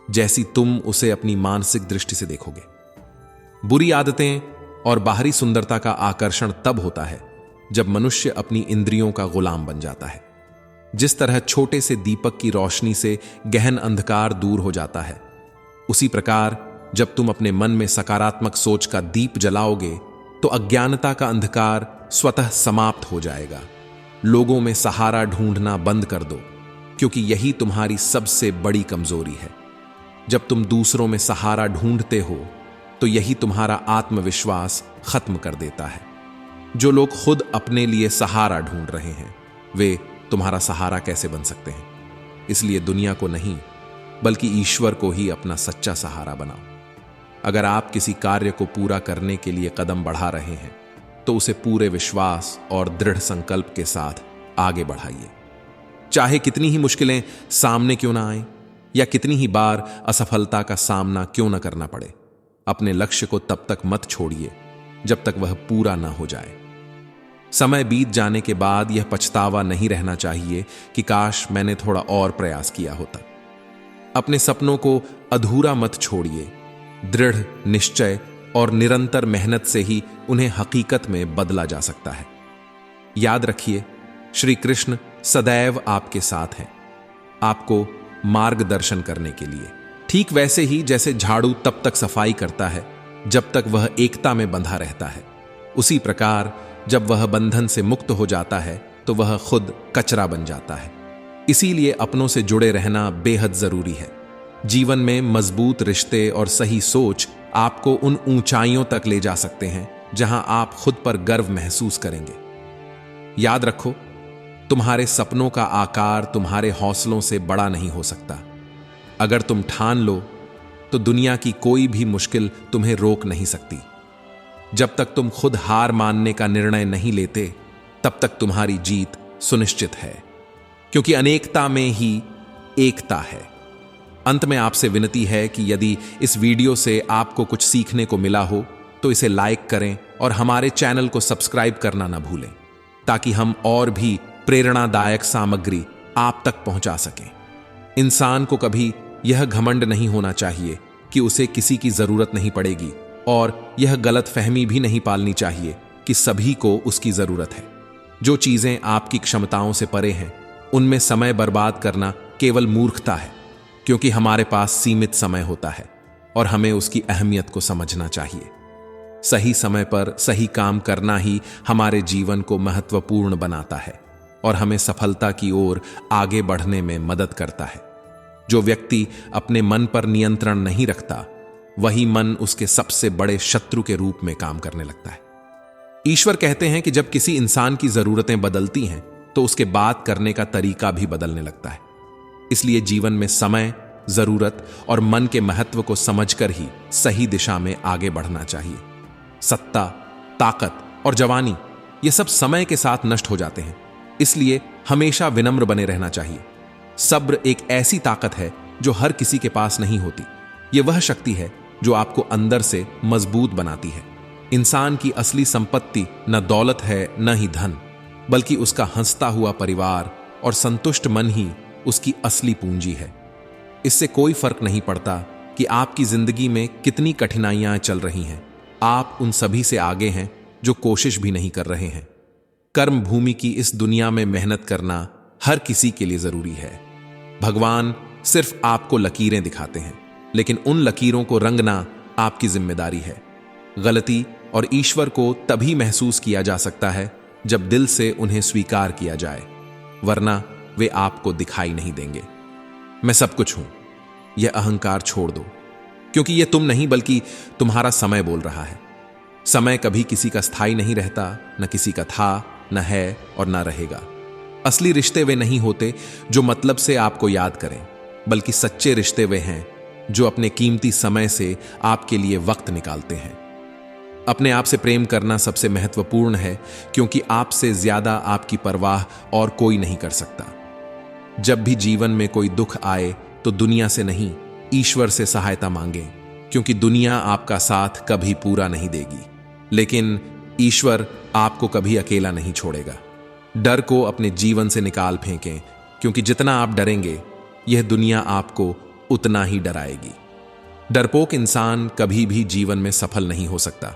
जैसी तुम उसे अपनी मानसिक दृष्टि से देखोगे। बुरी आदतें और बाहरी सुंदरता का आकर्षण तब होता है जब मनुष्य अपनी इंद्रियों का गुलाम बन जाता है। जिस तरह छोटे से दीपक की रोशनी से गहन अंधकार दूर हो जाता है, उसी प्रकार जब तुम अपने मन में सकारात्मक सोच का दीप जलाओगे तो अज्ञानता का अंधकार स्वतः समाप्त हो जाएगा। लोगों में सहारा ढूंढना बंद कर दो, क्योंकि यही तुम्हारी सबसे बड़ी कमजोरी है। जब तुम दूसरों में सहारा ढूंढते हो तो यही तुम्हारा आत्मविश्वास खत्म कर देता है। जो लोग खुद अपने लिए सहारा ढूंढ रहे हैं वे तुम्हारा सहारा कैसे बन सकते हैं? इसलिए दुनिया को नहीं बल्कि ईश्वर को ही अपना सच्चा सहारा बनाओ। अगर आप किसी कार्य को पूरा करने के लिए कदम बढ़ा रहे हैं तो उसे पूरे विश्वास और दृढ़ संकल्प के साथ आगे बढ़ाइए। चाहे कितनी ही मुश्किलें सामने क्यों ना आए या कितनी ही बार असफलता का सामना क्यों ना करना पड़े, अपने लक्ष्य को तब तक मत छोड़िए जब तक वह पूरा ना हो जाए। समय बीत जाने के बाद यह पछतावा नहीं रहना चाहिए कि काश मैंने थोड़ा और प्रयास किया होता। अपने सपनों को अधूरा मत छोड़िए। दृढ़ निश्चय और निरंतर मेहनत से ही उन्हें हकीकत में बदला जा सकता है। याद रखिए, श्री कृष्ण सदैव आपके साथ हैं, आपको मार्गदर्शन करने के लिए। ठीक वैसे ही जैसे झाड़ू तब तक सफाई करता है जब तक वह एकता में बंधा रहता है, उसी प्रकार जब वह बंधन से मुक्त हो जाता है तो वह खुद कचरा बन जाता है। इसीलिए अपनों से जुड़े रहना बेहद जरूरी है। जीवन में मजबूत रिश्ते और सही सोच आपको उन ऊंचाइयों तक ले जा सकते हैं जहां आप खुद पर गर्व महसूस करेंगे। याद रखो, तुम्हारे सपनों का आकार तुम्हारे हौसलों से बड़ा नहीं हो सकता। अगर तुम ठान लो तो दुनिया की कोई भी मुश्किल तुम्हें रोक नहीं सकती। जब तक तुम खुद हार मानने का निर्णय नहीं लेते तब तक तुम्हारी जीत सुनिश्चित है, क्योंकि अनेकता में ही एकता है। अंत में आपसे विनती है कि यदि इस वीडियो से आपको कुछ सीखने को मिला हो तो इसे लाइक करें और हमारे चैनल को सब्सक्राइब करना ना भूलें, ताकि हम और भी प्रेरणादायक सामग्री आप तक पहुंचा सकें। इंसान को कभी यह घमंड नहीं होना चाहिए कि उसे किसी की जरूरत नहीं पड़ेगी, और यह गलत फहमी भी नहीं पालनी चाहिए कि सभी को उसकी जरूरत है। जो चीजें आपकी क्षमताओं से परे हैं उनमें समय बर्बाद करना केवल मूर्खता है, क्योंकि हमारे पास सीमित समय होता है और हमें उसकी अहमियत को समझना चाहिए। सही समय पर सही काम करना ही हमारे जीवन को महत्वपूर्ण बनाता है और हमें सफलता की ओर आगे बढ़ने में मदद करता है। जो व्यक्ति अपने मन पर नियंत्रण नहीं रखता, वही मन उसके सबसे बड़े शत्रु के रूप में काम करने लगता है। ईश्वर कहते हैं कि जब किसी इंसान की जरूरतें बदलती हैं तो उसके बात करने का तरीका भी बदलने लगता है। इसलिए जीवन में समय, जरूरत और मन के महत्व को समझकर ही सही दिशा में आगे बढ़ना चाहिए। सत्ता, ताकत और जवानी ये सब समय के साथ नष्ट हो जाते हैं, इसलिए हमेशा विनम्र बने रहना चाहिए। सब्र एक ऐसी ताकत है जो हर किसी के पास नहीं होती। यह वह शक्ति है जो आपको अंदर से मजबूत बनाती है। इंसान की असली संपत्ति न दौलत है न ही धन, बल्कि उसका हंसता हुआ परिवार और संतुष्ट मन ही उसकी असली पूंजी है। इससे कोई फर्क नहीं पड़ता कि आपकी जिंदगी में कितनी कठिनाइयां चल रही हैं, आप उन सभी से आगे हैं जो कोशिश भी नहीं कर रहे हैं। कर्म भूमि की इस दुनिया में मेहनत करना हर किसी के लिए जरूरी है। भगवान सिर्फ आपको लकीरें दिखाते हैं, लेकिन उन लकीरों को रंगना आपकी जिम्मेदारी है। गलती और ईश्वर को तभी महसूस किया जा सकता है जब दिल से उन्हें स्वीकार किया जाए, वरना वे आपको दिखाई नहीं देंगे। मैं सब कुछ हूं, यह अहंकार छोड़ दो, क्योंकि यह तुम नहीं बल्कि तुम्हारा समय बोल रहा है। समय कभी किसी का स्थायी नहीं रहता, न किसी का था, न है और न रहेगा। असली रिश्ते वे नहीं होते जो मतलब से आपको याद करें, बल्कि सच्चे रिश्ते वे हैं जो अपने कीमती समय से आपके लिए वक्त निकालते हैं। अपने आप से प्रेम करना सबसे महत्वपूर्ण है, क्योंकि आपसे ज्यादा आपकी परवाह और कोई नहीं कर सकता। जब भी जीवन में कोई दुख आए तो दुनिया से नहीं, ईश्वर से सहायता मांगें, क्योंकि दुनिया आपका साथ कभी पूरा नहीं देगी, लेकिन ईश्वर आपको कभी अकेला नहीं छोड़ेगा। डर को अपने जीवन से निकाल फेंकें, क्योंकि जितना आप डरेंगे यह दुनिया आपको उतना ही डराएगी। डरपोक इंसान कभी भी जीवन में सफल नहीं हो सकता।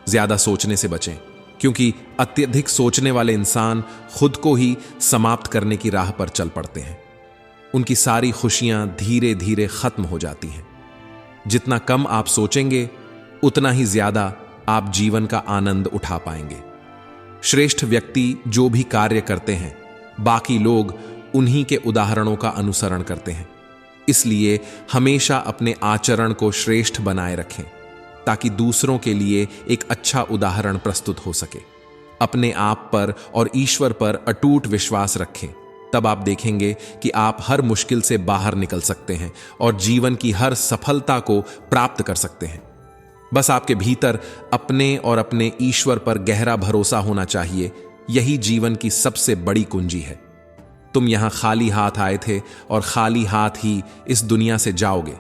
ज्यादा सोचने से बचें, क्योंकि अत्यधिक सोचने वाले इंसान खुद को ही समाप्त करने की राह पर चल पड़ते हैं। उनकी सारी खुशियां धीरे धीरे खत्म हो जाती हैं। जितना कम आप सोचेंगे उतना ही ज्यादा आप जीवन का आनंद उठा पाएंगे। श्रेष्ठ व्यक्ति जो भी कार्य करते हैं, बाकी लोग उन्हीं के उदाहरणों का अनुसरण करते हैं। इसलिए हमेशा अपने आचरण को श्रेष्ठ बनाए रखें, ताकि दूसरों के लिए एक अच्छा उदाहरण प्रस्तुत हो सके। अपने आप पर और ईश्वर पर अटूट विश्वास रखें, तब आप देखेंगे कि आप हर मुश्किल से बाहर निकल सकते हैं और जीवन की हर सफलता को प्राप्त कर सकते हैं। बस आपके भीतर अपने और अपने ईश्वर पर गहरा भरोसा होना चाहिए। यही जीवन की सबसे बड़ी कुंजी है। तुम यहां खाली हाथ आए थे और खाली हाथ ही इस दुनिया से जाओगे।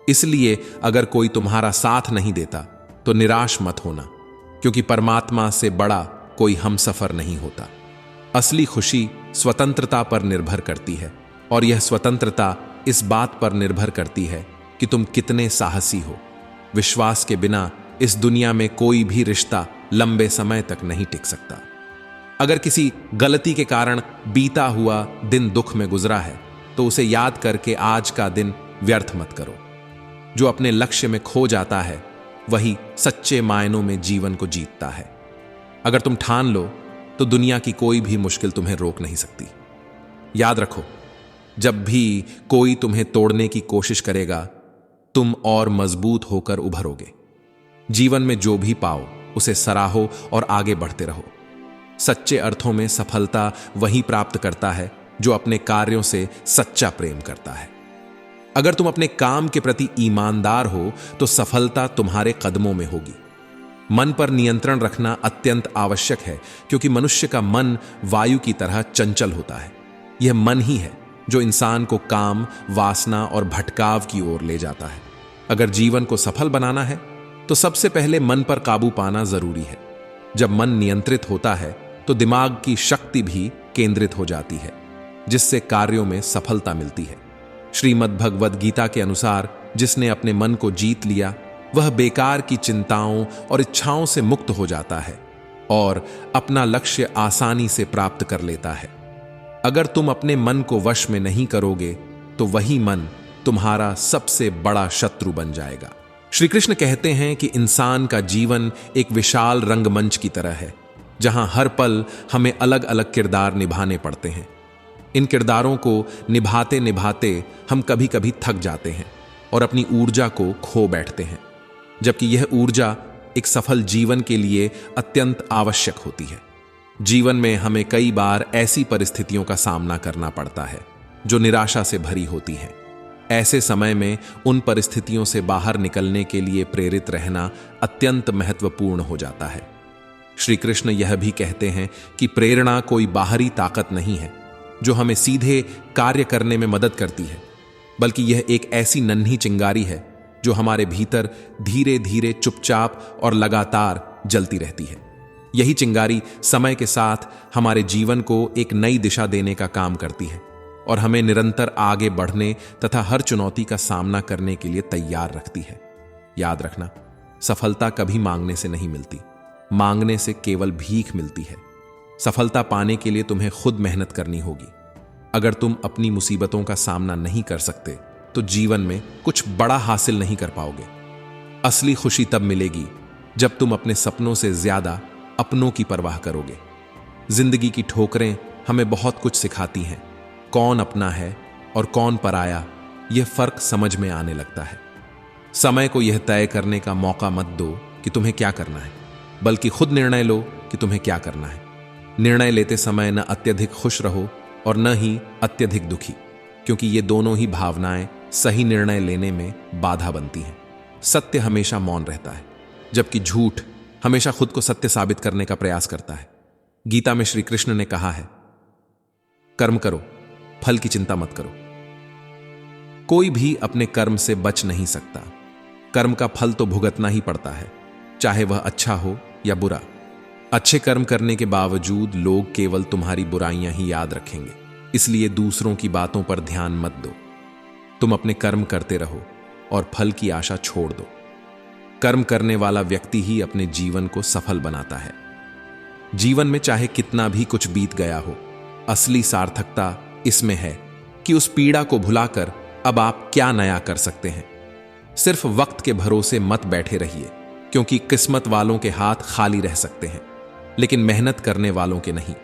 इसलिए अगर कोई तुम्हारा साथ नहीं देता तो निराश मत होना, क्योंकि परमात्मा से बड़ा कोई हमसफर नहीं होता। असली खुशी स्वतंत्रता पर निर्भर करती है, और यह स्वतंत्रता इस बात पर निर्भर करती है कि तुम कितने साहसी हो। विश्वास के बिना इस दुनिया में कोई भी रिश्ता लंबे समय तक नहीं टिक सकता। अगर किसी गलती के कारण बीता हुआ दिन दुख में गुजरा है तो उसे याद करके आज का दिन व्यर्थ मत करो। जो अपने लक्ष्य में खो जाता है वही सच्चे मायनों में जीवन को जीतता है। अगर तुम ठान लो तो दुनिया की कोई भी मुश्किल तुम्हें रोक नहीं सकती। याद रखो, जब भी कोई तुम्हें तोड़ने की कोशिश करेगा तुम और मजबूत होकर उभरोगे। जीवन में जो भी पाओ उसे सराहो और आगे बढ़ते रहो। सच्चे अर्थों में सफलता वही प्राप्त करता है जो अपने कार्यों से सच्चा प्रेम करता है। अगर तुम अपने काम के प्रति ईमानदार हो तो सफलता तुम्हारे कदमों में होगी। मन पर नियंत्रण रखना अत्यंत आवश्यक है, क्योंकि मनुष्य का मन वायु की तरह चंचल होता है। यह मन ही है जो इंसान को काम, वासना और भटकाव की ओर ले जाता है। अगर जीवन को सफल बनाना है तो सबसे पहले मन पर काबू पाना जरूरी है। जब मन नियंत्रित होता है तो दिमाग की शक्ति भी केंद्रित हो जाती है, जिससे कार्यों में सफलता मिलती है। श्रीमद् भगवद गीता के अनुसार जिसने अपने मन को जीत लिया वह बेकार की चिंताओं और इच्छाओं से मुक्त हो जाता है और अपना लक्ष्य आसानी से प्राप्त कर लेता है। अगर तुम अपने मन को वश में नहीं करोगे तो वही मन तुम्हारा सबसे बड़ा शत्रु बन जाएगा। श्री कृष्ण कहते हैं कि इंसान का जीवन एक विशाल रंगमंच की तरह है, जहां हर पल हमें अलग अलग किरदार निभाने पड़ते हैं। इन किरदारों को निभाते निभाते हम कभी कभी थक जाते हैं और अपनी ऊर्जा को खो बैठते हैं, जबकि यह ऊर्जा एक सफल जीवन के लिए अत्यंत आवश्यक होती है। जीवन में हमें कई बार ऐसी परिस्थितियों का सामना करना पड़ता है जो निराशा से भरी होती हैं। ऐसे समय में उन परिस्थितियों से बाहर निकलने के लिए प्रेरित रहना अत्यंत महत्वपूर्ण हो जाता है। श्री कृष्ण यह भी कहते हैं कि प्रेरणा कोई बाहरी ताकत नहीं है जो हमें सीधे कार्य करने में मदद करती है, बल्कि यह एक ऐसी नन्ही चिंगारी है जो हमारे भीतर धीरे धीरे चुपचाप और लगातार जलती रहती है। यही चिंगारी समय के साथ हमारे जीवन को एक नई दिशा देने का काम करती है और हमें निरंतर आगे बढ़ने तथा हर चुनौती का सामना करने के लिए तैयार रखती है। याद रखना, सफलता कभी मांगने से नहीं मिलती, मांगने से केवल भीख मिलती है। सफलता पाने के लिए तुम्हें खुद मेहनत करनी होगी। अगर तुम अपनी मुसीबतों का सामना नहीं कर सकते तो जीवन में कुछ बड़ा हासिल नहीं कर पाओगे। असली खुशी तब मिलेगी जब तुम अपने सपनों से ज्यादा अपनों की परवाह करोगे। जिंदगी की ठोकरें हमें बहुत कुछ सिखाती हैं। कौन अपना है और कौन पराया, यह फर्क समझ में आने लगता है। समय को यह तय करने का मौका मत दो कि तुम्हें क्या करना है, बल्कि खुद निर्णय लो कि तुम्हें क्या करना है। निर्णय लेते समय न अत्यधिक खुश रहो और न ही अत्यधिक दुखी, क्योंकि ये दोनों ही भावनाएं सही निर्णय लेने में बाधा बनती हैं। सत्य हमेशा मौन रहता है, जबकि झूठ हमेशा खुद को सत्य साबित करने का प्रयास करता है। गीता में श्री कृष्ण ने कहा है, कर्म करो, फल की चिंता मत करो। कोई भी अपने कर्म से बच नहीं सकता। कर्म का फल तो भुगतना ही पड़ता है, चाहे वह अच्छा हो या बुरा। अच्छे कर्म करने के बावजूद लोग केवल तुम्हारी बुराइयां ही याद रखेंगे, इसलिए दूसरों की बातों पर ध्यान मत दो। तुम अपने कर्म करते रहो और फल की आशा छोड़ दो। कर्म करने वाला व्यक्ति ही अपने जीवन को सफल बनाता है। जीवन में चाहे कितना भी कुछ बीत गया हो, असली सार्थकता इसमें है कि उस पीड़ा को भुलाकर अब आप क्या नया कर सकते हैं। सिर्फ वक्त के भरोसे मत बैठे रहिए, क्योंकि किस्मत वालों के हाथ खाली रह सकते हैं, लेकिन मेहनत करने वालों के नहीं।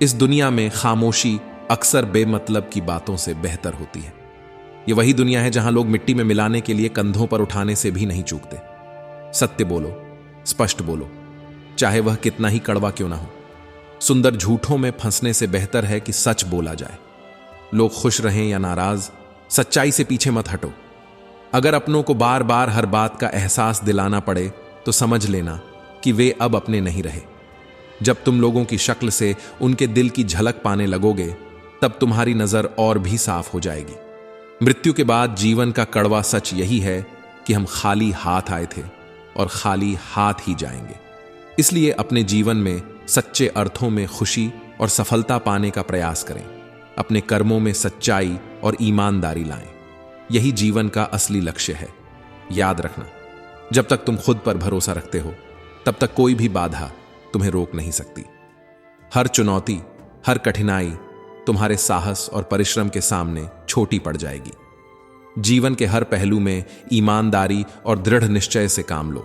इस दुनिया में खामोशी अक्सर बेमतलब की बातों से बेहतर होती है। यह वही दुनिया है जहां लोग मिट्टी में मिलाने के लिए कंधों पर उठाने से भी नहीं चूकते। सत्य बोलो, स्पष्ट बोलो, चाहे वह कितना ही कड़वा क्यों ना हो। सुंदर झूठों में फंसने से बेहतर है कि सच बोला जाए। लोग खुश रहें या नाराज, सच्चाई से पीछे मत हटो। अगर अपनों को बार बार हर बात का एहसास दिलाना पड़े तो समझ लेना कि वे अब अपने नहीं रहे। जब तुम लोगों की शक्ल से उनके दिल की झलक पाने लगोगे, तब तुम्हारी नजर और भी साफ हो जाएगी। मृत्यु के बाद जीवन का कड़वा सच यही है कि हम खाली हाथ आए थे और खाली हाथ ही जाएंगे। इसलिए अपने जीवन में सच्चे अर्थों में खुशी और सफलता पाने का प्रयास करें। अपने कर्मों में सच्चाई और ईमानदारी लाएं। यही जीवन का असली लक्ष्य है। याद रखना, जब तक तुम खुद पर भरोसा रखते हो, तब तक कोई भी बाधा तुम्हें रोक नहीं सकती। हर चुनौती, हर कठिनाई तुम्हारे साहस और परिश्रम के सामने छोटी पड़ जाएगी। जीवन के हर पहलू में ईमानदारी और दृढ़ निश्चय से काम लो,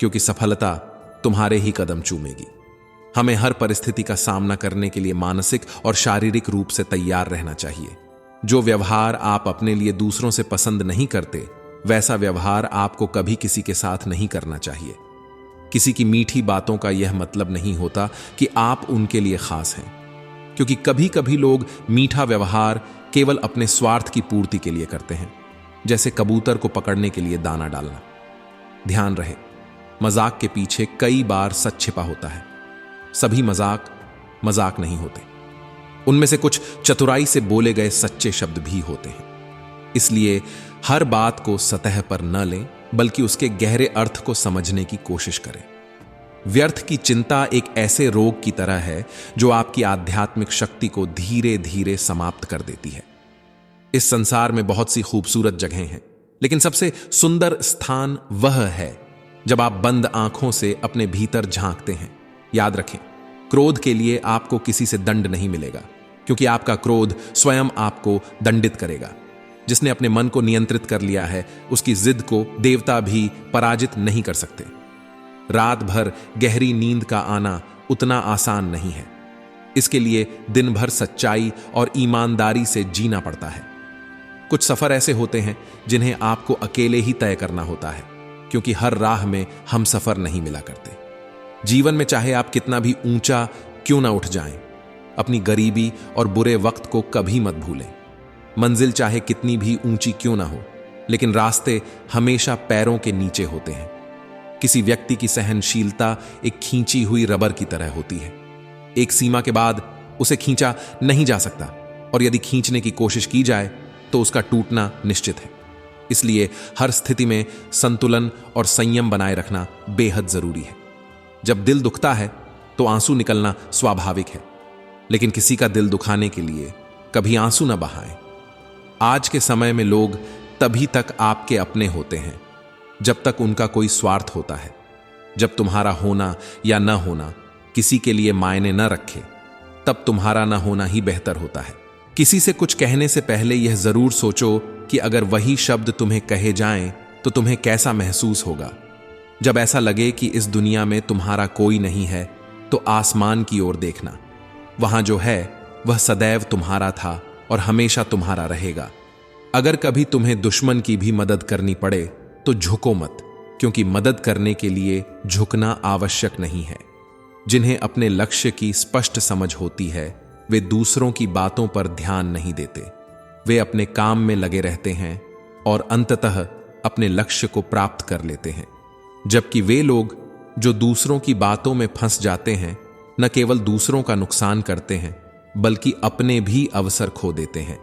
क्योंकि सफलता तुम्हारे ही कदम चूमेगी। हमें हर परिस्थिति का सामना करने के लिए मानसिक और शारीरिक रूप से तैयार रहना चाहिए। जो व्यवहार आप अपने लिए दूसरों से पसंद नहीं करते, वैसा व्यवहार आपको कभी किसी के साथ नहीं करना चाहिए। किसी की मीठी बातों का यह मतलब नहीं होता कि आप उनके लिए खास हैं, क्योंकि कभी कभी लोग मीठा व्यवहार केवल अपने स्वार्थ की पूर्ति के लिए करते हैं, जैसे कबूतर को पकड़ने के लिए दाना डालना। ध्यान रहे, मजाक के पीछे कई बार सच छिपा होता है। सभी मजाक नहीं होते। उनमें से कुछ चतुराई से बोले गए सच्चे शब्द भी होते हैं। इसलिए हर बात को सतह पर न लें, बल्कि उसके गहरे अर्थ को समझने की कोशिश करें। व्यर्थ की चिंता एक ऐसे रोग की तरह है जो आपकी आध्यात्मिक शक्ति को धीरे धीरे समाप्त कर देती है। इस संसार में बहुत सी खूबसूरत जगहें हैं, लेकिन सबसे सुंदर स्थान वह है जब आप बंद आंखों से अपने भीतर झांकते हैं। याद रखें, क्रोध के लिए आपको किसी से दंड नहीं मिलेगा, क्योंकि आपका क्रोध स्वयं आपको दंडित करेगा। जिसने अपने मन को नियंत्रित कर लिया है, उसकी जिद को देवता भी पराजित नहीं कर सकते। रात भर गहरी नींद का आना उतना आसान नहीं है। इसके लिए दिन भर सच्चाई और ईमानदारी से जीना पड़ता है। कुछ सफर ऐसे होते हैं जिन्हें आपको अकेले ही तय करना होता है, क्योंकि हर राह में हम सफर नहीं मिला करते। जीवन में चाहे आप कितना भी ऊंचा क्यों ना उठ जाएं, अपनी गरीबी और बुरे वक्त को कभी मत भूलें। मंजिल चाहे कितनी भी ऊंची क्यों ना हो, लेकिन रास्ते हमेशा पैरों के नीचे होते हैं। किसी व्यक्ति की सहनशीलता एक खींची हुई रबर की तरह होती है। एक सीमा के बाद उसे खींचा नहीं जा सकता, और यदि खींचने की कोशिश की जाए तो उसका टूटना निश्चित है। इसलिए हर स्थिति में संतुलन और संयम बनाए रखना बेहद जरूरी है। जब दिल दुखता है तो आंसू निकलना स्वाभाविक है, लेकिन किसी का दिल दुखाने के लिए कभी आंसू न बहाएं। आज के समय में लोग तभी तक आपके अपने होते हैं जब तक उनका कोई स्वार्थ होता है। जब तुम्हारा होना या न होना किसी के लिए मायने न रखे, तब तुम्हारा न होना ही बेहतर होता है। किसी से कुछ कहने से पहले यह जरूर सोचो कि अगर वही शब्द तुम्हें कहे जाएं तो तुम्हें कैसा महसूस होगा। जब ऐसा लगे कि इस दुनिया में तुम्हारा कोई नहीं है, तो आसमान की ओर देखना। वहां जो है वह सदैव तुम्हारा था और हमेशा तुम्हारा रहेगा। अगर कभी तुम्हें दुश्मन की भी मदद करनी पड़े तो झुको मत, क्योंकि मदद करने के लिए झुकना आवश्यक नहीं है। जिन्हें अपने लक्ष्य की स्पष्ट समझ होती है, वे दूसरों की बातों पर ध्यान नहीं देते। वे अपने काम में लगे रहते हैं और अंततः अपने लक्ष्य को प्राप्त कर लेते हैं। जबकि वे लोग जो दूसरों की बातों में फंस जाते हैं, न केवल दूसरों का नुकसान करते हैं, बल्कि अपने भी अवसर खो देते हैं।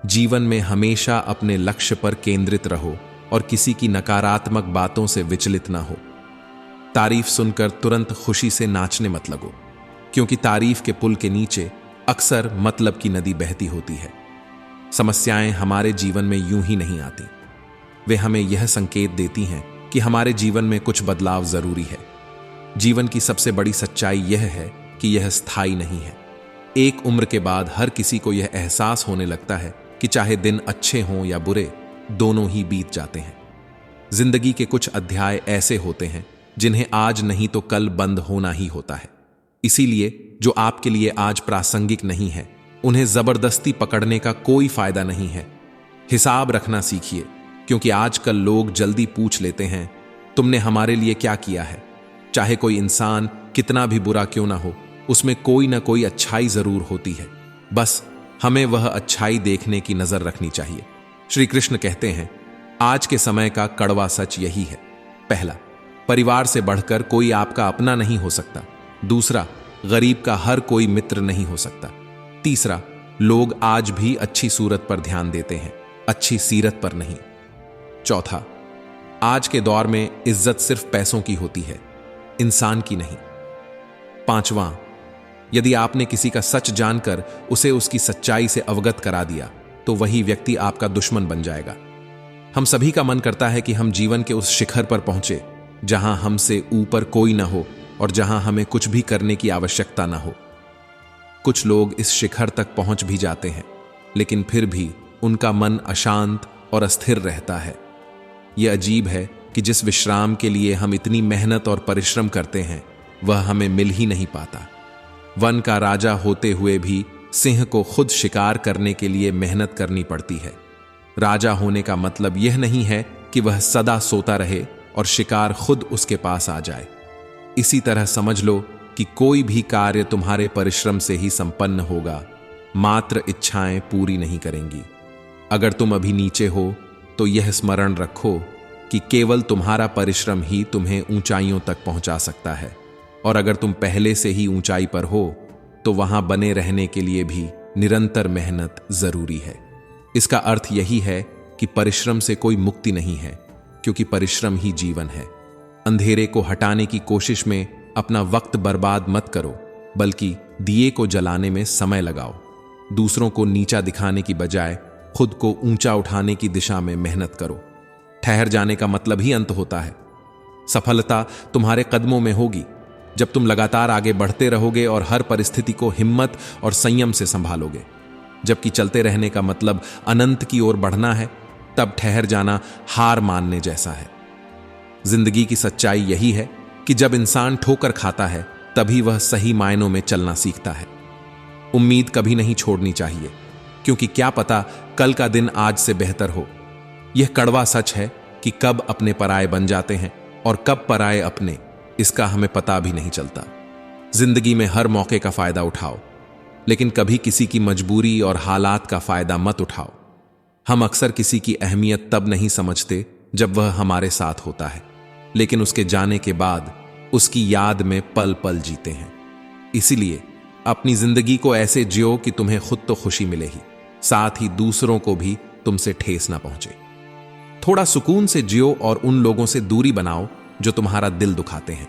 जीवन में हमेशा अपने लक्ष्य पर केंद्रित रहो और किसी की नकारात्मक बातों से विचलित ना हो। तारीफ सुनकर तुरंत खुशी से नाचने मत लगो, क्योंकि तारीफ के पुल के नीचे अक्सर मतलब की नदी बहती होती है। समस्याएं हमारे जीवन में यूं ही नहीं आती। वे हमें यह संकेत देती हैं कि हमारे जीवन में कुछ बदलाव जरूरी है। जीवन की सबसे बड़ी सच्चाई यह है कि यह स्थायी नहीं है। एक उम्र के बाद हर किसी को यह एहसास होने लगता है कि चाहे दिन अच्छे हों या बुरे, दोनों ही बीत जाते हैं। जिंदगी के कुछ अध्याय ऐसे होते हैं जिन्हें आज नहीं तो कल बंद होना ही होता है। इसीलिए जो आपके लिए आज प्रासंगिक नहीं है, उन्हें जबरदस्ती पकड़ने का कोई फायदा नहीं है। हिसाब रखना सीखिए, क्योंकि आजकल लोग जल्दी पूछ लेते हैं तुमने हमारे लिए क्या किया है। चाहे कोई इंसान कितना भी बुरा क्यों ना हो, उसमें कोई ना कोई अच्छाई जरूर होती है, बस हमें वह अच्छाई देखने की नजर रखनी चाहिए। श्री कृष्ण कहते हैं, आज के समय का कड़वा सच यही है। पहला, परिवार से बढ़कर कोई आपका अपना नहीं हो सकता। दूसरा, गरीब का हर कोई मित्र नहीं हो सकता। तीसरा, लोग आज भी अच्छी सूरत पर ध्यान देते हैं, अच्छी सीरत पर नहीं। चौथा, आज के दौर में इज्जत सिर्फ पैसों की होती है, इंसान की नहीं। पांचवां, यदि आपने किसी का सच जानकर उसे उसकी सच्चाई से अवगत करा दिया तो वही व्यक्ति आपका दुश्मन बन जाएगा। हम सभी का मन करता है कि हम जीवन के उस शिखर पर पहुंचे जहां हमसे ऊपर कोई ना हो और जहां हमें कुछ भी करने की आवश्यकता ना हो। कुछ लोग इस शिखर तक पहुंच भी जाते हैं, लेकिन फिर भी उनका मन अशांत और अस्थिर रहता है। यह अजीब है कि जिस विश्राम के लिए हम इतनी मेहनत और परिश्रम करते हैं वह हमें मिल ही नहीं पाता। वन का राजा होते हुए भी सिंह को खुद शिकार करने के लिए मेहनत करनी पड़ती है। राजा होने का मतलब यह नहीं है कि वह सदा सोता रहे और शिकार खुद उसके पास आ जाए। इसी तरह समझ लो कि कोई भी कार्य तुम्हारे परिश्रम से ही संपन्न होगा, मात्र इच्छाएं पूरी नहीं करेंगी। अगर तुम अभी नीचे हो तो यह स्मरण रखो कि केवल तुम्हारा परिश्रम ही तुम्हें ऊंचाइयों तक पहुंचा सकता है, और अगर तुम पहले से ही ऊंचाई पर हो तो वहां बने रहने के लिए भी निरंतर मेहनत जरूरी है। इसका अर्थ यही है कि परिश्रम से कोई मुक्ति नहीं है, क्योंकि परिश्रम ही जीवन है। अंधेरे को हटाने की कोशिश में अपना वक्त बर्बाद मत करो, बल्कि दिए को जलाने में समय लगाओ। दूसरों को नीचा दिखाने की बजाय खुद को ऊंचा उठाने की दिशा में मेहनत करो। ठहर जाने का मतलब ही अंत होता है। सफलता तुम्हारे कदमों में होगी जब तुम लगातार आगे बढ़ते रहोगे और हर परिस्थिति को हिम्मत और संयम से संभालोगे। जबकि चलते रहने का मतलब अनंत की ओर बढ़ना है, तब ठहर जाना हार मानने जैसा है। जिंदगी की सच्चाई यही है कि जब इंसान ठोकर खाता है तभी वह सही मायनों में चलना सीखता है। उम्मीद कभी नहीं छोड़नी चाहिए, क्योंकि क्या पता कल का दिन आज से बेहतर हो। यह कड़वा सच है कि कब अपने पराये बन जाते हैं और कब पराये अपने, इसका हमें पता भी नहीं चलता। जिंदगी में हर मौके का फायदा उठाओ, लेकिन कभी किसी की मजबूरी और हालात का फायदा मत उठाओ। हम अक्सर किसी की अहमियत तब नहीं समझते जब वह हमारे साथ होता है, लेकिन उसके जाने के बाद उसकी याद में पल पल जीते हैं। इसीलिए अपनी जिंदगी को ऐसे जियो कि तुम्हें खुद तो खुशी मिले ही, साथ ही दूसरों को भी तुमसे ठेस ना पहुंचे। थोड़ा सुकून से जियो और उन लोगों से दूरी बनाओ जो तुम्हारा दिल दुखाते हैं।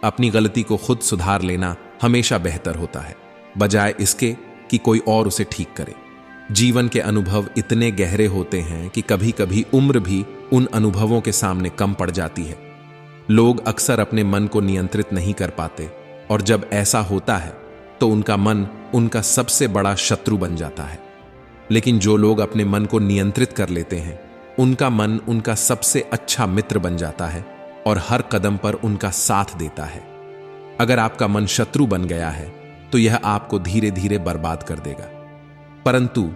अपनी गलती को खुद सुधार लेना हमेशा बेहतर होता है, बजाय इसके कि कोई और उसे ठीक करे। जीवन के अनुभव इतने गहरे होते हैं कि कभी कभी उम्र भी उन अनुभवों के सामने कम पड़ जाती है। लोग अक्सर अपने मन को नियंत्रित नहीं कर पाते, और जब ऐसा होता है तो उनका मन उनका सबसे बड़ा शत्रु बन जाता है। लेकिन जो लोग अपने मन को नियंत्रित कर लेते हैं, उनका मन उनका सबसे अच्छा मित्र बन जाता है और हर कदम पर उनका साथ देता है। अगर आपका मन शत्रु बन गया है तो यह आपको धीरे धीरे बर्बाद कर देगा, परंतु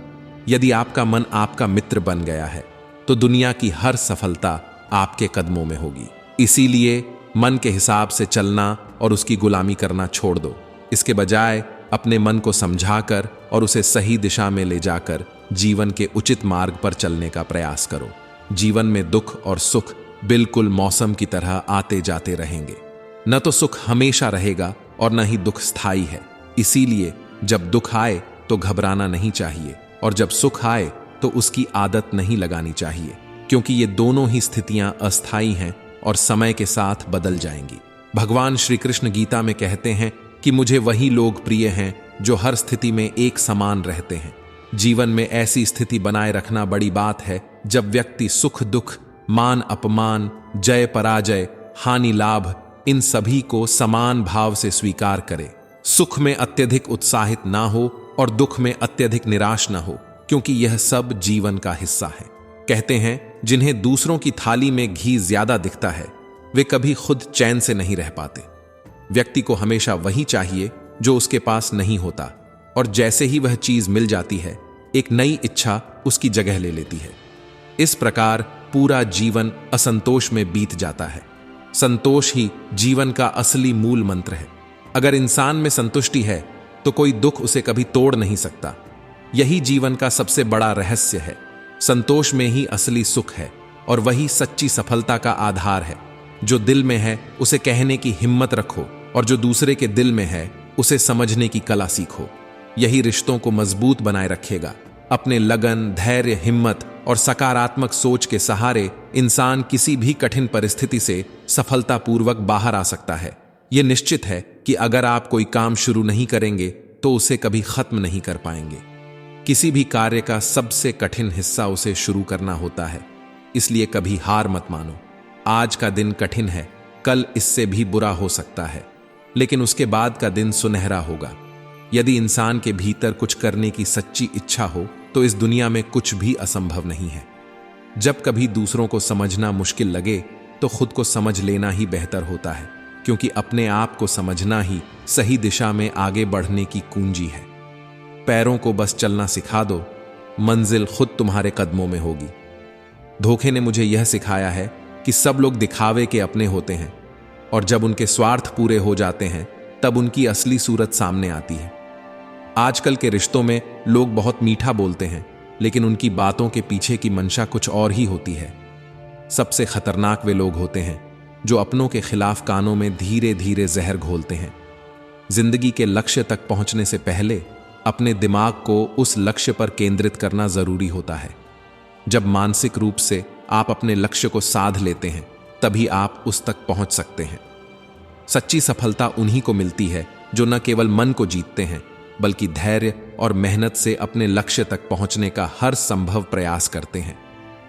यदि आपका मन आपका मित्र बन गया है तो दुनिया की हर सफलता आपके कदमों में होगी। इसीलिए मन के हिसाब से चलना और उसकी गुलामी करना छोड़ दो। इसके बजाय अपने मन को समझाकर और उसे सही दिशा में ले जाकर जीवन के उचित मार्ग पर चलने का प्रयास करो। जीवन में दुख और सुख बिल्कुल मौसम की तरह आते जाते रहेंगे। न तो सुख हमेशा रहेगा और न ही दुख स्थायी है। इसीलिए जब दुख आए तो घबराना नहीं चाहिए, और जब सुख आए तो उसकी आदत नहीं लगानी चाहिए, क्योंकि ये दोनों ही स्थितियां अस्थायी हैं और समय के साथ बदल जाएंगी। भगवान श्री कृष्ण गीता में कहते हैं कि मुझे वही लोग प्रिय हैं जो हर स्थिति में एक समान रहते हैं। जीवन में ऐसी स्थिति बनाए रखना बड़ी बात है जब व्यक्ति सुख दुख, मान अपमान, जय पराजय, हानि लाभ, इन सभी को समान भाव से स्वीकार करे। सुख में अत्यधिक उत्साहित ना हो और दुख में अत्यधिक निराश ना हो, क्योंकि यह सब जीवन का हिस्सा है। कहते हैं जिन्हें दूसरों की थाली में घी ज्यादा दिखता है वे कभी खुद चैन से नहीं रह पाते। व्यक्ति को हमेशा वही चाहिए जो उसके पास नहीं होता, और जैसे ही वह चीज मिल जाती है एक नई इच्छा उसकी जगह ले लेती है। इस प्रकार पूरा जीवन असंतोष में बीत जाता है। संतोष ही जीवन का असली मूल मंत्र है। अगर इंसान में संतुष्टि है तो कोई दुख उसे कभी तोड़ नहीं सकता। यही जीवन का सबसे बड़ा रहस्य है। संतोष में ही असली सुख है और वही सच्ची सफलता का आधार है। जो दिल में है उसे कहने की हिम्मत रखो और जो दूसरे के दिल में है उसे समझने की कला सीखो। यही रिश्तों को मजबूत बनाए रखेगा। अपने लगन, धैर्य, हिम्मत और सकारात्मक सोच के सहारे इंसान किसी भी कठिन परिस्थिति से सफलतापूर्वक बाहर आ सकता है। यह निश्चित है कि अगर आप कोई काम शुरू नहीं करेंगे तो उसे कभी खत्म नहीं कर पाएंगे। किसी भी कार्य का सबसे कठिन हिस्सा उसे शुरू करना होता है। इसलिए कभी हार मत मानो। आज का दिन कठिन है, कल इससे भी बुरा हो सकता है, लेकिन उसके बाद का दिन सुनहरा होगा। यदि इंसान के भीतर कुछ करने की सच्ची इच्छा हो तो इस दुनिया में कुछ भी असंभव नहीं है। जब कभी दूसरों को समझना मुश्किल लगे तो खुद को समझ लेना ही बेहतर होता है, क्योंकि अपने आप को समझना ही सही दिशा में आगे बढ़ने की कुंजी है। पैरों को बस चलना सिखा दो, मंजिल खुद तुम्हारे कदमों में होगी। धोखे ने मुझे यह सिखाया है कि सब लोग दिखावे के अपने होते हैं और जब उनके स्वार्थ पूरे हो जाते हैं तब उनकी असली सूरत सामने आती है। आजकल के रिश्तों में लोग बहुत मीठा बोलते हैं, लेकिन उनकी बातों के पीछे की मंशा कुछ और ही होती है। सबसे खतरनाक वे लोग होते हैं जो अपनों के खिलाफ कानों में धीरे धीरे जहर घोलते हैं। जिंदगी के लक्ष्य तक पहुंचने से पहले अपने दिमाग को उस लक्ष्य पर केंद्रित करना जरूरी होता है। जब मानसिक रूप से आप अपने लक्ष्य को साध लेते हैं तभी आप उस तक पहुंच सकते हैं। सच्ची सफलता उन्हीं को मिलती है जो न केवल मन को जीतते हैं बल्कि धैर्य और मेहनत से अपने लक्ष्य तक पहुंचने का हर संभव प्रयास करते हैं।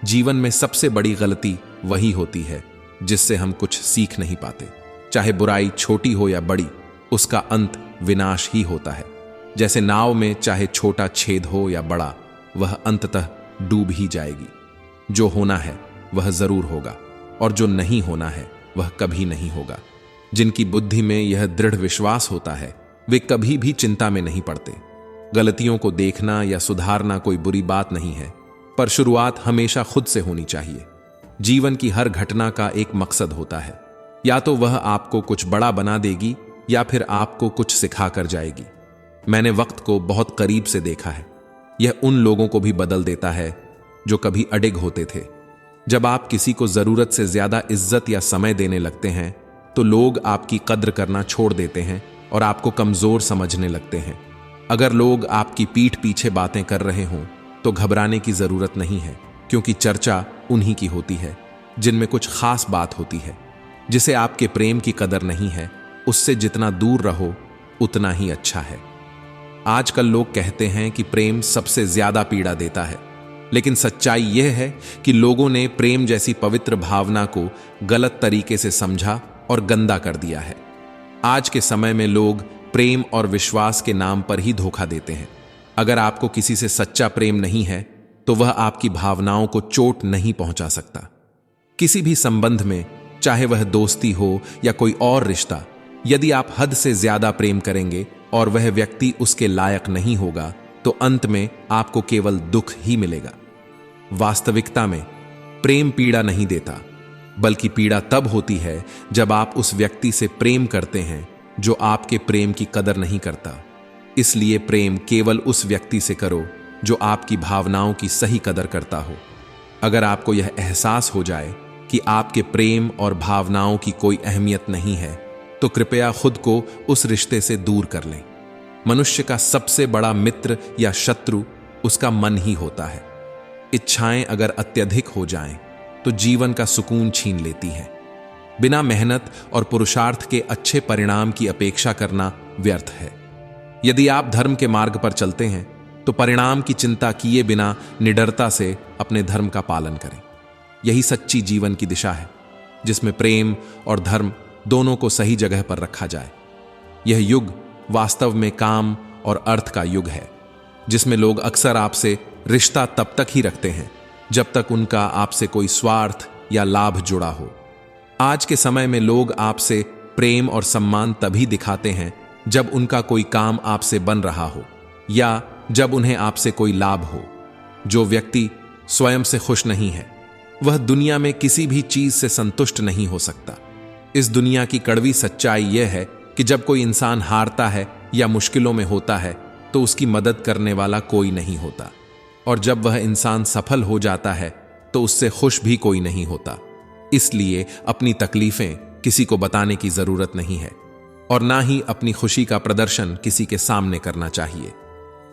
जीवन में सबसे बड़ी गलती वही होती है जिससे हम कुछ सीख नहीं पाते। चाहे बुराई छोटी हो या बड़ी, उसका अंत विनाश ही होता है। जैसे नाव में चाहे छोटा छेद हो या बड़ा, वह अंततः डूब ही जाएगी। जो होना है वह जरूर होगा और जो नहीं होना है वह कभी नहीं होगा। जिनकी बुद्धि में यह दृढ़ विश्वास होता है वे कभी भी चिंता में नहीं पड़ते। गलतियों को देखना या सुधारना कोई बुरी बात नहीं है, पर शुरुआत हमेशा खुद से होनी चाहिए। जीवन की हर घटना का एक मकसद होता है, या तो वह आपको कुछ बड़ा बना देगी या फिर आपको कुछ सिखा कर जाएगी। मैंने वक्त को बहुत करीब से देखा है। यह उन लोगों को भी बदल देता है जो कभी अडिग होते थे। जब आप किसी को जरूरत से ज्यादा इज्जत या समय देने लगते हैं तो लोग आपकी कद्र करना छोड़ देते हैं और आपको कमजोर समझने लगते हैं। अगर लोग आपकी पीठ पीछे बातें कर रहे हों तो घबराने की जरूरत नहीं है, क्योंकि चर्चा उन्हीं की होती है जिनमें कुछ खास बात होती है। जिसे आपके प्रेम की कदर नहीं है उससे जितना दूर रहो उतना ही अच्छा है। आजकल लोग कहते हैं कि प्रेम सबसे ज्यादा पीड़ा देता है, लेकिन सच्चाई यह है कि लोगों ने प्रेम जैसी पवित्र भावना को गलत तरीके से समझा और गंदा कर दिया है। आज के समय में लोग प्रेम और विश्वास के नाम पर ही धोखा देते हैं। अगर आपको किसी से सच्चा प्रेम नहीं है तो वह आपकी भावनाओं को चोट नहीं पहुंचा सकता। किसी भी संबंध में, चाहे वह दोस्ती हो या कोई और रिश्ता, यदि आप हद से ज्यादा प्रेम करेंगे और वह व्यक्ति उसके लायक नहीं होगा तो अंत में आपको केवल दुख ही मिलेगा। वास्तविकता में प्रेम पीड़ा नहीं देता, बल्कि पीड़ा तब होती है जब आप उस व्यक्ति से प्रेम करते हैं जो आपके प्रेम की कदर नहीं करता। इसलिए प्रेम केवल उस व्यक्ति से करो जो आपकी भावनाओं की सही कदर करता हो। अगर आपको यह एहसास हो जाए कि आपके प्रेम और भावनाओं की कोई अहमियत नहीं है तो कृपया खुद को उस रिश्ते से दूर कर लें। मनुष्य का सबसे बड़ा मित्र या शत्रु उसका मन ही होता है। इच्छाएं अगर अत्यधिक हो जाएं तो जीवन का सुकून छीन लेती हैं। बिना मेहनत और पुरुषार्थ के अच्छे परिणाम की अपेक्षा करना व्यर्थ है। यदि आप धर्म के मार्ग पर चलते हैं तो परिणाम की चिंता किए बिना निडरता से अपने धर्म का पालन करें। यही सच्ची जीवन की दिशा है, जिसमें प्रेम और धर्म दोनों को सही जगह पर रखा जाए। यह युग वास्तव में काम और अर्थ का युग है, जिसमें लोग अक्सर आपसे रिश्ता तब तक ही रखते हैं जब तक उनका आपसे कोई स्वार्थ या लाभ जुड़ा हो। आज के समय में लोग आपसे प्रेम और सम्मान तभी दिखाते हैं जब उनका कोई काम आपसे बन रहा हो या जब उन्हें आपसे कोई लाभ हो। जो व्यक्ति स्वयं से खुश नहीं है वह दुनिया में किसी भी चीज से संतुष्ट नहीं हो सकता। इस दुनिया की कड़वी सच्चाई यह है कि जब कोई इंसान हारता है या मुश्किलों में होता है तो उसकी मदद करने वाला कोई नहीं होता, और जब वह इंसान सफल हो जाता है तो उससे खुश भी कोई नहीं होता। इसलिए अपनी तकलीफें किसी को बताने की जरूरत नहीं है और ना ही अपनी खुशी का प्रदर्शन किसी के सामने करना चाहिए।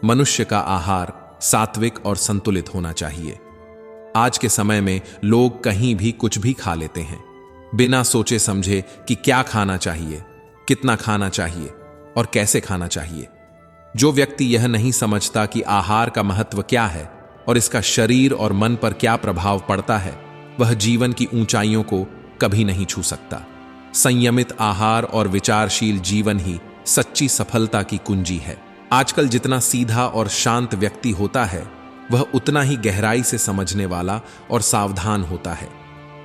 मनुष्य का आहार सात्विक और संतुलित होना चाहिए। आज के समय में लोग कहीं भी कुछ भी खा लेते हैं, बिना सोचे समझे कि क्या खाना चाहिए, कितना खाना चाहिए और कैसे खाना चाहिए। जो व्यक्ति यह नहीं समझता कि आहार का महत्व क्या है और इसका शरीर और मन पर क्या प्रभाव पड़ता है, वह जीवन की ऊंचाइयों को कभी नहीं छू सकता। संयमित आहार और विचारशील जीवन ही सच्ची सफलता की कुंजी है। आजकल जितना सीधा और शांत व्यक्ति होता है, वह उतना ही गहराई से समझने वाला और सावधान होता है।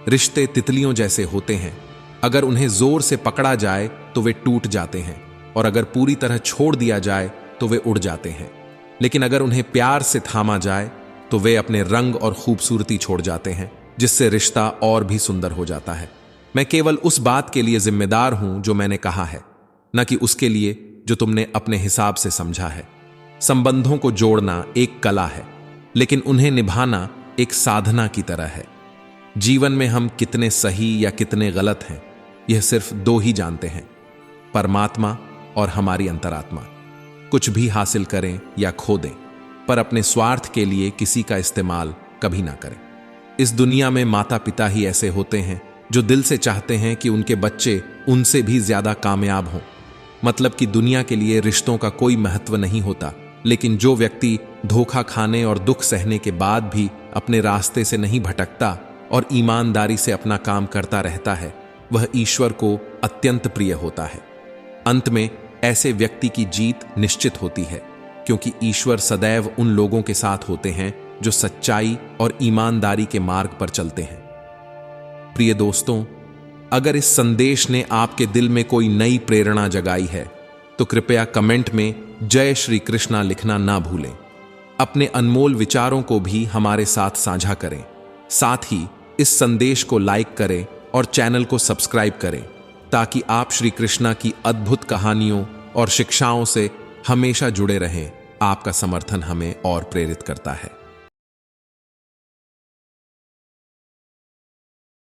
रिश्ते तितलियों जैसे होते हैं, अगर उन्हें जोर से पकड़ा जाए तो वे टूट जाते हैं और अगर पूरी तरह छोड़ दिया जाए तो वे उड़ जाते हैं। लेकिन अगर उन्हें प्यार से थामा जाए तो वे अपने रंग और खूबसूरती छोड़ जाते हैं, जिससे रिश्ता और भी सुंदर हो जाता है। मैं केवल उस बात के लिए जिम्मेदार हूं जो मैंने कहा है, न कि उसके लिए जो तुमने अपने हिसाब से समझा है। संबंधों को जोड़ना एक कला है, लेकिन उन्हें निभाना एक साधना की तरह है। जीवन में हम कितने सही या कितने गलत हैं, यह सिर्फ दो ही जानते हैं, परमात्मा और हमारी अंतरात्मा। कुछ भी हासिल करें या खो दें, पर अपने स्वार्थ के लिए किसी का इस्तेमाल कभी ना करें। इस दुनिया में माता पिता ही ऐसे होते हैं जो दिल से चाहते हैं कि उनके बच्चे उनसे भी ज्यादा कामयाब हों। मतलब कि दुनिया के लिए रिश्तों का कोई महत्व नहीं होता, लेकिन जो व्यक्ति धोखा खाने और दुख सहने के बाद भी अपने रास्ते से नहीं भटकता और ईमानदारी से अपना काम करता रहता है, वह ईश्वर को अत्यंत प्रिय होता है। अंत में ऐसे व्यक्ति की जीत निश्चित होती है, क्योंकि ईश्वर सदैव उन लोगों के साथ होते हैं जो सच्चाई और ईमानदारी के मार्ग पर चलते हैं। प्रिय दोस्तों, अगर इस संदेश ने आपके दिल में कोई नई प्रेरणा जगाई है तो कृपया कमेंट में जय श्री कृष्णा लिखना ना भूलें। अपने अनमोल विचारों को भी हमारे साथ साझा करें। साथ ही इस संदेश को लाइक करें और चैनल को सब्सक्राइब करें, ताकि आप श्री कृष्णा की अद्भुत कहानियों और शिक्षाओं से हमेशा जुड़े रहें। आपका समर्थन हमें और प्रेरित करता है।